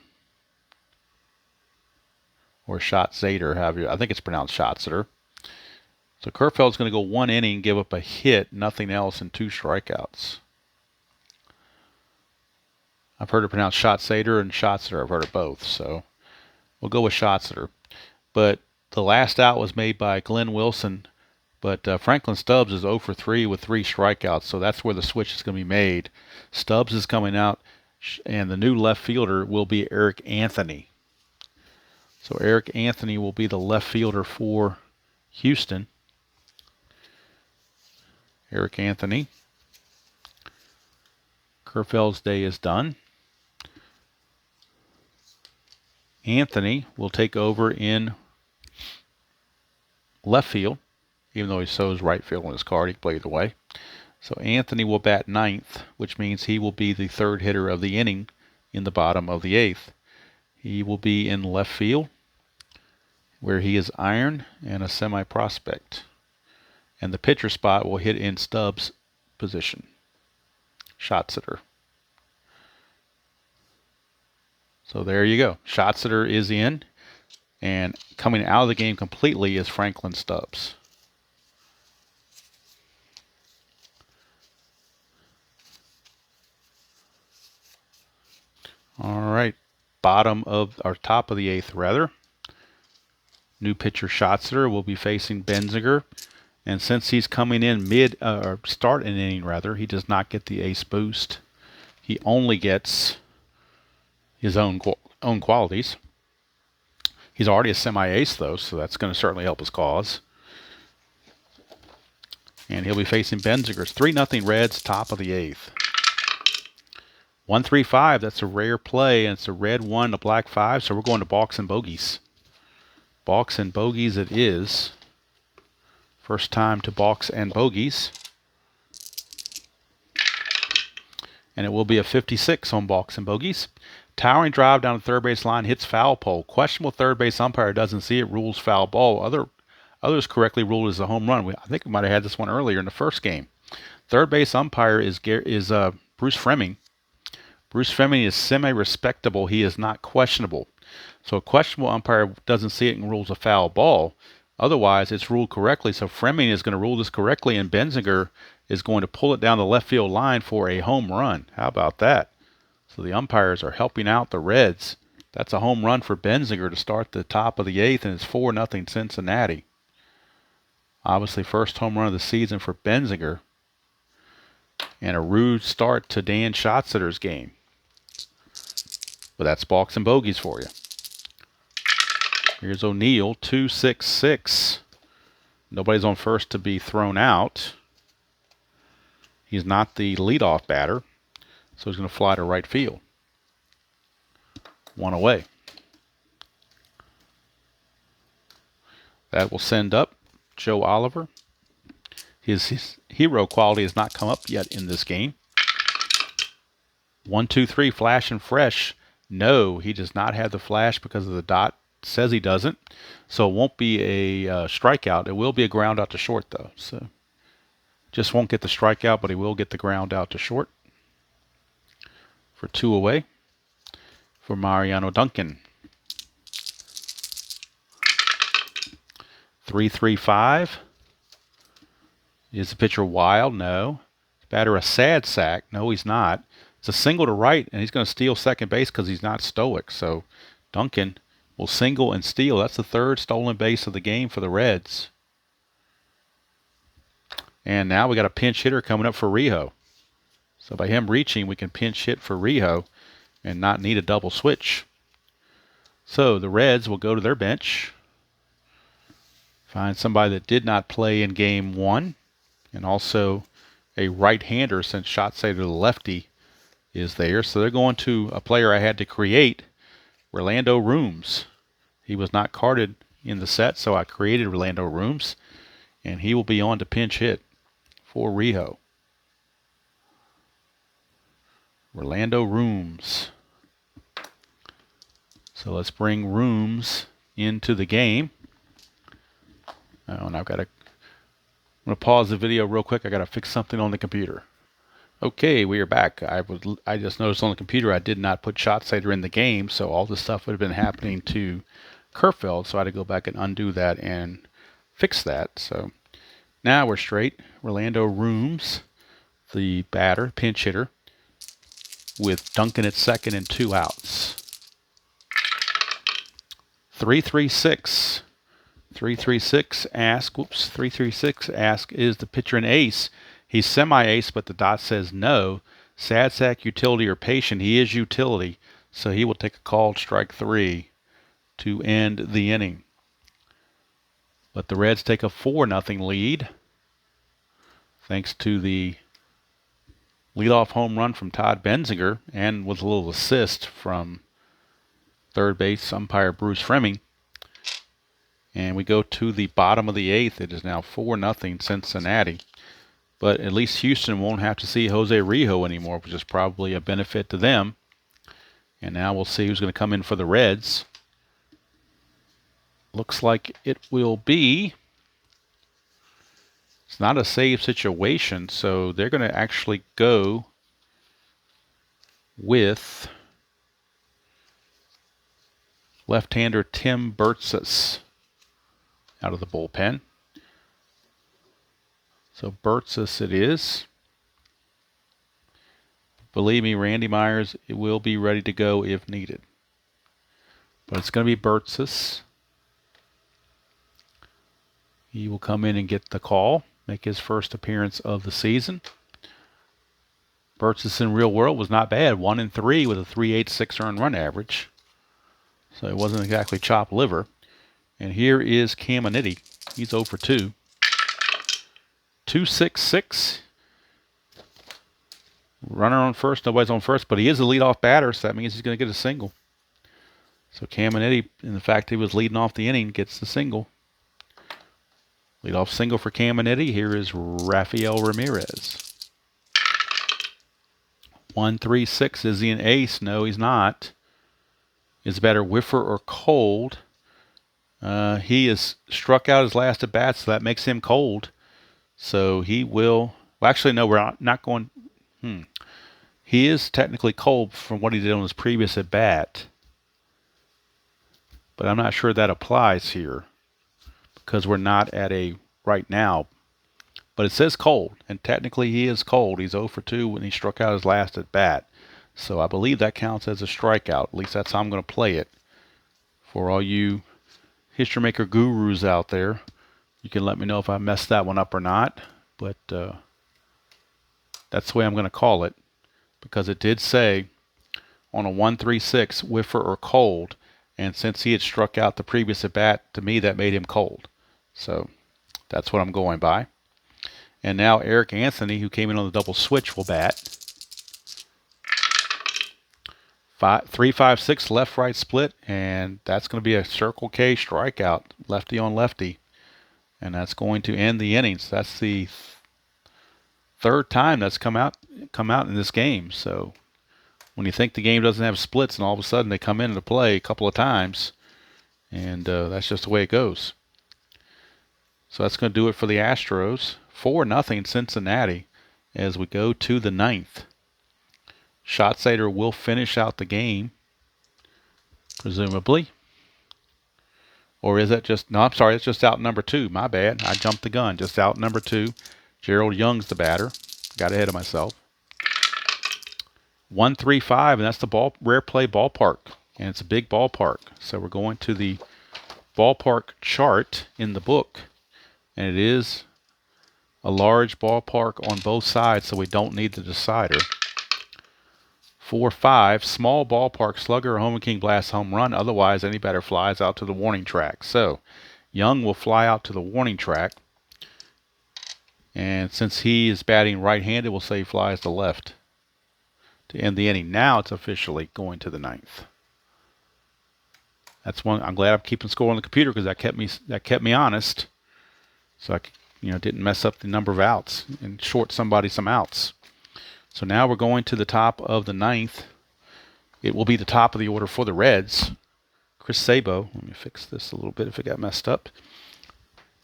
or Schatzeder, I think it's pronounced Schatzeder. So Kerfeld's going to go 1 inning, give up a hit, nothing else, and 2 strikeouts. I've heard it pronounced Schatzeder and Schatzeder. I've heard it both, so we'll go with Schatzeder. But the last out was made by Glenn Wilson. But Franklin Stubbs is 0 for 3 with 3 strikeouts, so that's where the switch is going to be made. Stubbs is coming out, and the new left fielder will be Eric Anthony. So Eric Anthony will be the left fielder for Houston. Eric Anthony. Kerfeld's day is done. Anthony will take over in left field. Even though he shows right field on his card, he can play either way. So Anthony will bat 9th, which means he will be the 3rd hitter of the inning in the bottom of the 8th. He will be in left field, where he is iron and a semi-prospect. And the pitcher spot will hit in Stubbs' position. Schatzeder. So there you go. Schatzeder is in, and coming out of the game completely is Franklin Stubbs. All right, top of the 8th rather. New pitcher Schatzeder will be facing Benziger, and since he's coming in start an inning rather, he does not get the ace boost. He only gets his own qualities. He's already a semi-ace though, so that's going to certainly help his cause. And he'll be facing Benziger's 3-0 Reds, top of the 8th. 1-3-5, that's a rare play, and it's a red 1, a black 5, so we're going to balks and bogeys. Balks and bogeys it is. First time to balks and bogeys. And it will be a 56 on balks and bogeys. Towering drive down the third base line, hits foul pole. Questionable third base umpire doesn't see it, rules foul ball. Others correctly ruled as a home run. I think we might have had this one earlier in the first game. Third base umpire is Bruce Fleming. Bruce Fleming is semi-respectable. He is not questionable. So a questionable umpire doesn't see it and rules a foul ball. Otherwise, it's ruled correctly. So Fleming is going to rule this correctly, and Benziger is going to pull it down the left field line for a home run. How about that? So the umpires are helping out the Reds. That's a home run for Benziger to start the top of the 8th, and it's 4-0 Cincinnati. Obviously, first home run of the season for Benziger. And a rude start to Dan Schatzeder's game. But that's balks and bogeys for you. Here's O'Neill, 2-6-6. Nobody's on first to be thrown out. He's not the leadoff batter, so he's going to fly to right field. One away. That will send up Joe Oliver. His hero quality has not come up yet in this game. 1-2-3, flash and fresh. No, he does not have the flash because of the dot. Says he doesn't. So it won't be a strikeout. It will be a ground out to short, though. So just won't get the strikeout, but he will get the ground out to short. For 2 away for Mariano Duncan. 3-3-5. Is the pitcher wild? No. Batter a sad sack? No, he's not. It's a single to right, and he's going to steal second base because he's not stoic. So Duncan will single and steal. That's the third stolen base of the game for the Reds. And now we got a pinch hitter coming up for Rijo. So by him reaching, we can pinch hit for Rijo and not need a double switch. So the Reds will go to their bench. Find somebody that did not play in game 1. And also a right-hander, since shot say to the lefty is there. So they're going to a player I had to create, Rolando Rooms. He was not carded in the set, so I created Rolando Rooms. And he will be on to pinch hit for Rijo. Rolando Rooms. So let's bring Rooms into the game. Oh, and I'm going to pause the video real quick. I got to fix something on the computer. Okay, we are back. I just noticed on the computer I did not put ShotSater in the game, so all this stuff would have been happening to Kerfeld, so I had to go back and undo that and fix that. So now we're straight. Rolando Rooms, the batter, pinch hitter, with Duncan at second and 2 outs. 3-3-6. 3-3-6, Ask. Whoops, 3-3-6, Ask is the pitcher an ace. He's semi-ace, but the dot says no. Sad sack, utility, or patient. He is utility, so he will take a called strike 3 to end the inning. But the Reds take a 4-0 lead, thanks to the leadoff home run from Todd Benzinger, and with a little assist from third base umpire Bruce Fremming. And we go to the bottom of the 8th. It is now 4-0 Cincinnati. But at least Houston won't have to see Jose Rijo anymore, which is probably a benefit to them. And now we'll see who's going to come in for the Reds. Looks like it will be... It's not a save situation, so they're going to actually go with left-hander Tim Burtsis out of the bullpen. So Burtsis it is. Believe me, Randy Myers, it will be ready to go if needed. But it's going to be Burtsis. He will come in and get the call, make his first appearance of the season. Burtsis in real world was not bad, 1-3 with a 3.86 earned run average. So it wasn't exactly chopped liver. And here is Caminiti. He's 0 for 2. 2-6-6. Runner on first. Nobody's on first, but he is a leadoff batter, so that means he's going to get a single. So Caminiti, in the fact he was leading off the inning, gets the single. Leadoff single for Caminiti. Here is Rafael Ramirez. 1-3-6. Is he an ace? No, he's not. Is the batter whiffer or cold? He has struck out his last at bat, so that makes him cold. So he will... Well, actually, no, we're not going... He is technically cold from what he did on his previous at bat. But I'm not sure that applies here, because we're not at a right now. But it says cold, and technically he is cold. He's 0 for 2 when he struck out his last at bat. So I believe that counts as a strikeout. At least that's how I'm going to play it. For all you history maker gurus out there, you can let me know if I messed that one up or not. But that's the way I'm going to call it, because it did say on a 1-3-6 whiffer or cold. And since he had struck out the previous at bat, to me that made him cold. So that's what I'm going by. And now Eric Anthony, who came in on the double switch, will bat. 3-5-6 left-right split, and that's going to be a Circle K strikeout, lefty on lefty. And that's going to end the innings. That's the third time that's come out in this game. So when you think the game doesn't have splits, and all of a sudden they come into play a couple of times, and that's just the way it goes. So that's going to do it for the Astros. 4-0 Cincinnati as we go to the ninth. Schatzeder will finish out the game, presumably. Or is that just... No, I'm sorry, it's just out number 2. My bad. I jumped the gun. Just out number 2. Gerald Young's the batter. Got ahead of myself. 1-3-5, and that's the Rare Play ballpark. And it's a big ballpark. So we're going to the ballpark chart in the book. And it is a large ballpark on both sides, so we don't need the decider. 4-5, small ballpark, slugger, home and king blast home run. Otherwise, any batter flies out to the warning track. So Young will fly out to the warning track. And since he is batting right-handed, we'll say he flies to left to end the inning. Now it's officially going to the ninth. That's one. I'm glad I'm keeping score on the computer because that kept me honest. So I didn't mess up the number of outs and short somebody some outs. So now we're going to the top of the ninth. It will be the top of the order for the Reds. Chris Sabo. Let me fix this a little bit if it got messed up.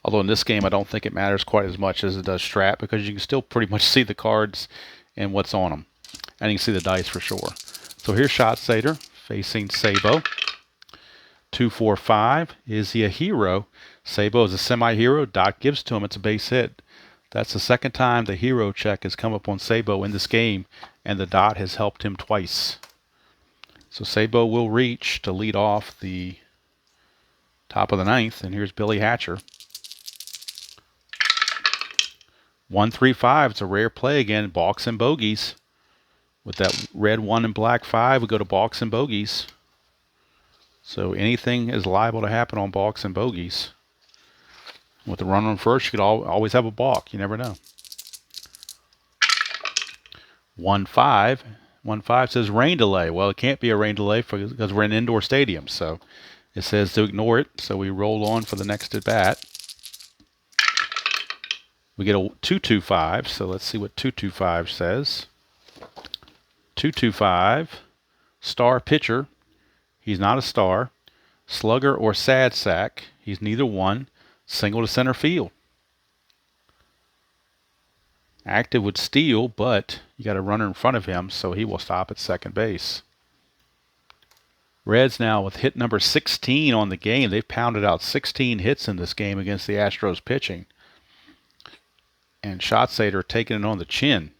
Although in this game, I don't think it matters quite as much as it does Strat because you can still pretty much see the cards and what's on them. And you can see the dice for sure. So here's Schatzeder facing Sabo. 2-4-5. Is he a hero? Sabo is a semi-hero. Dot gives to him. It's a base hit. That's the second time the hero check has come up on Sabo in this game, and the dot has helped him twice. So Sabo will reach to lead off the top of the ninth, and here's Billy Hatcher. 1-3-5. It's a rare play again. Balks and bogeys. With that red 1 and black 5, we go to balks and bogeys. So anything is liable to happen on balks and bogeys. With the runner on first, you could always have a balk. You never know. 1-5. 1-5 says rain delay. Well, it can't be a rain delay because we're in an indoor stadium. So it says to ignore it. So we roll on for the next at bat. We get a 2-2-5. So let's see what 2-2-5 says. 2-2-5. Star pitcher. He's not a star. Slugger or sad sack. He's neither one. Single to center field. Active would steal, but you got a runner in front of him, so he will stop at second base. Reds now with hit number 16 on the game. They've pounded out 16 hits in this game against the Astros pitching. And Schatzeder taking it on the chin.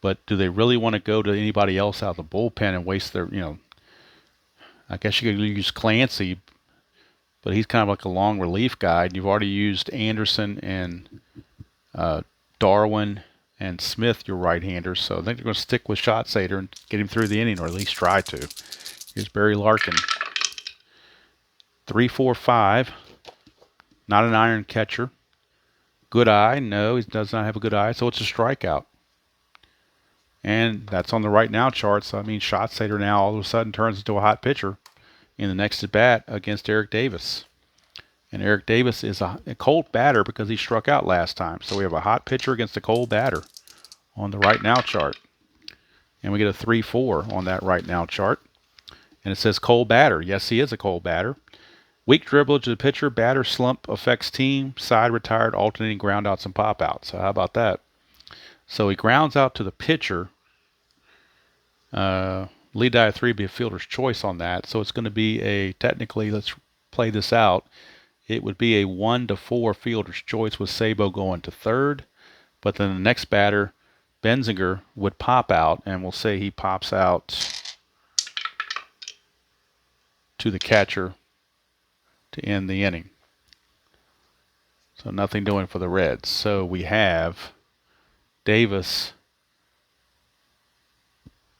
But do they really want to go to anybody else out of the bullpen and waste their, I guess you could use Clancy, but he's kind of like a long relief guy. You've already used Anderson and Darwin and Smith, your right-handers. So I think they're going to stick with Schatzeder and get him through the inning, or at least try to. Here's Barry Larkin. 3-4-5. Not an iron catcher. Good eye. No, he does not have a good eye, so it's a strikeout. And that's on the right now chart. So, I mean, Schatzeder now all of a sudden turns into a hot pitcher in the next at bat against Eric Davis. And Eric Davis is a cold batter because he struck out last time. So we have a hot pitcher against a cold batter on the right now chart. And we get a 3-4 on that right now chart. And it says cold batter. Yes, he is a cold batter. Weak dribble to the pitcher. Batter slump affects team. Side retired, alternating ground outs and pop outs. So how about that? So he grounds out to the pitcher. Lead die of 3 be a fielder's choice on that. So it's going to be technically, let's play this out. It would be a 1-4 fielder's choice with Sabo going to third. But then the next batter, Benzinger, would pop out. And we'll say he pops out to the catcher to end the inning. So nothing doing for the Reds. So we have Davis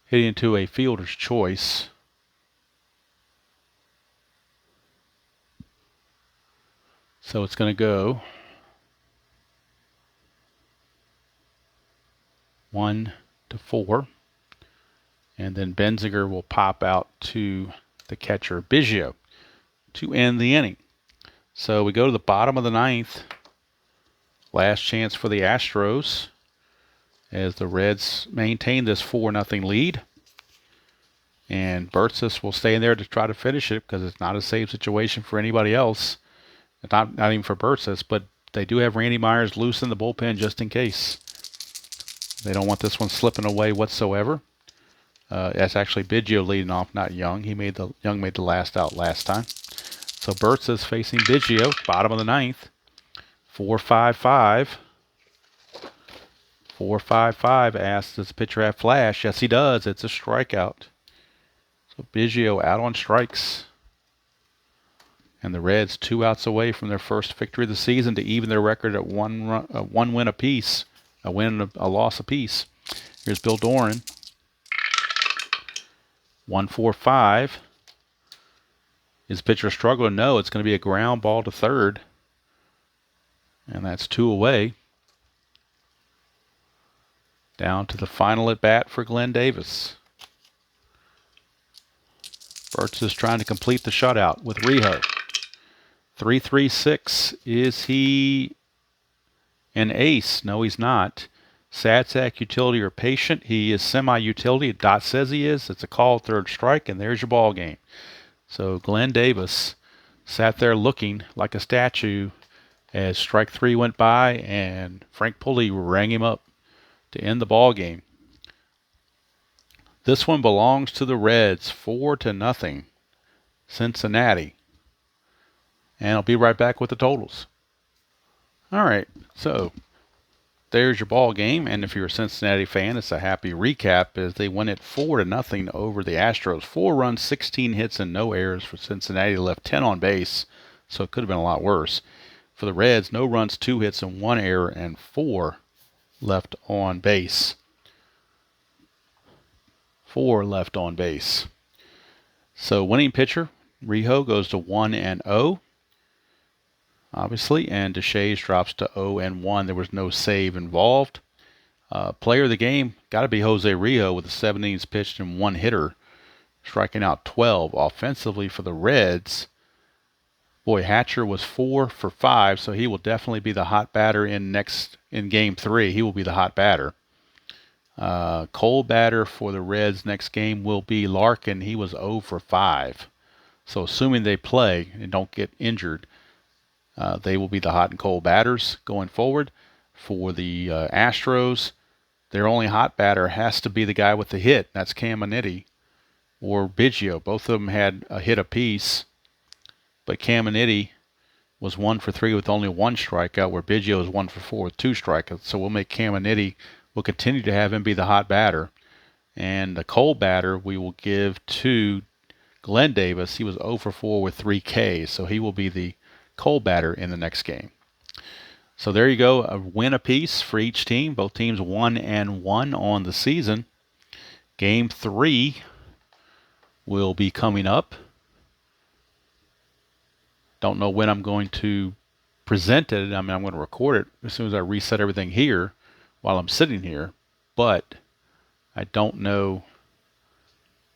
hitting into a fielder's choice. So it's going to go 1-4. And then Benziger will pop out to the catcher, Biggio, to end the inning. So we go to the bottom of the ninth. Last chance for the Astros as the Reds maintain this 4-0 lead. And Bertzis will stay in there to try to finish it because it's not a safe situation for anybody else. Not even for Bertzis, but they do have Randy Myers loose in the bullpen just in case. They don't want this one slipping away whatsoever. That's actually Biggio leading off, not Young. Young made the last out last time. So Bertzis facing Biggio, bottom of the ninth. 4-5-5. 4-5-5 asks, does the pitcher have flash? Yes, he does. It's a strikeout. So Biggio out on strikes. And the Reds 2 outs away from their first victory of the season to even their record at one win apiece. A win, a loss apiece. Here's Bill Doran. 1-4-5. Is the pitcher struggling? No, it's going to be a ground ball to third. And that's 2 away. Down to the final at bat for Glenn Davis. Burtz is trying to complete the shutout with Rijo. 3-3-6. Is he an ace? No, he's not. Sad-sack, utility, or patient. He is semi-utility. Dot says he is. It's a called third strike, and there's your ball game. So Glenn Davis sat there looking like a statue as strike 3 went by, and Frank Pulley rang him up to end the ball game. This one belongs to the Reds, 4-0, Cincinnati. And I'll be right back with the totals. All right, so there's your ball game, and if you're a Cincinnati fan, it's a happy recap as they win it 4-0 over the Astros. 4 runs, 16 hits, and no errors for Cincinnati. Left 10 on base, so it could have been a lot worse. For the Reds, no runs, 2 hits, and 1 error, and 4 left on base. 4 left on base. So winning pitcher, Rijo goes to 1-0. Obviously, and Deshaies drops to 0-1. There was no save involved. Player of the game got to be Jose Rijo with the 7 innings pitched and 1 hitter, striking out 12. Offensively for the Reds, boy, Hatcher was 4 for 5, so he will definitely be the hot batter in Game 3. He will be the hot batter. Cold batter for the Reds next game will be Larkin. He was 0 for 5. So assuming they play and don't get injured, they will be the hot and cold batters going forward. For the Astros, their only hot batter has to be the guy with the hit. That's Caminiti or Biggio. Both of them had a hit apiece, but Caminiti was 1 for 3 with only 1 strikeout, where Biggio was 1 for 4 with 2 strikeouts. So we'll make Caminiti, we'll continue to have him be the hot batter. And the cold batter we will give to Glenn Davis. He was 0 for 4 with 3 Ks, so he will be the cold batter in the next game. So there you go, a win apiece for each team. Both teams 1-1 on the season. Game 3 will be coming up. Don't know when I'm going to present it. I mean, I'm going to record it as soon as I reset everything here while I'm sitting here, but I don't know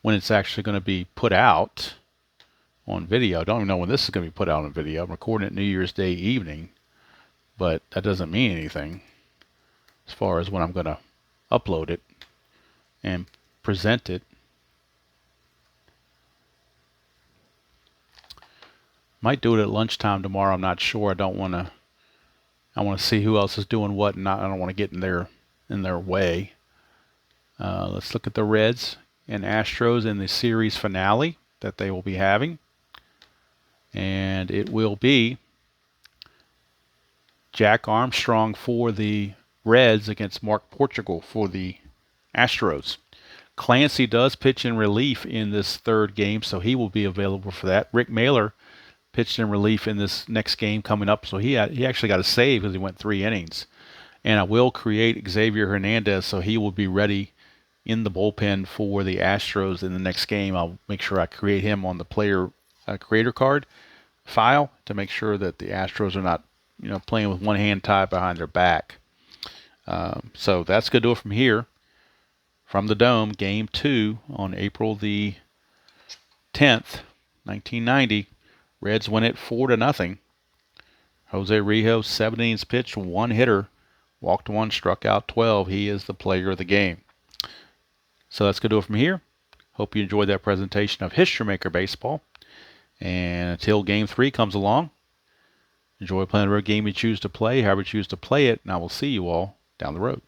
when it's actually going to be put out on video. I don't even know when this is going to be put out on video. I'm recording it New Year's Day evening, but that doesn't mean anything as far as when I'm going to upload it and present it. Might do it at lunchtime tomorrow. I'm not sure. I want to see who else is doing what, and I don't want to get in their way. Let's look at the Reds and Astros in the series finale that they will be having. And it will be Jack Armstrong for the Reds against Mark Portugal for the Astros. Clancy does pitch in relief in this third game, so he will be available for that. Rick Mailer pitched in relief in this next game coming up, so he actually got a save because he went 3 innings. And I will create Xavier Hernandez so he will be ready in the bullpen for the Astros in the next game. I'll make sure I create him on the player creator card file to make sure that the Astros are not, playing with one hand tied behind their back. So that's going to do it from here. From the Dome, Game 2 on April the 10th, 1990. Reds win it 4-0. Jose Rijo, 7 innings pitched, 1 hitter, walked 1, struck out 12. He is the player of the game. So that's going to do it from here. Hope you enjoyed that presentation of History Maker Baseball. And until Game 3 comes along, enjoy playing whatever game you choose to play, however you choose to play it, and I will see you all down the road.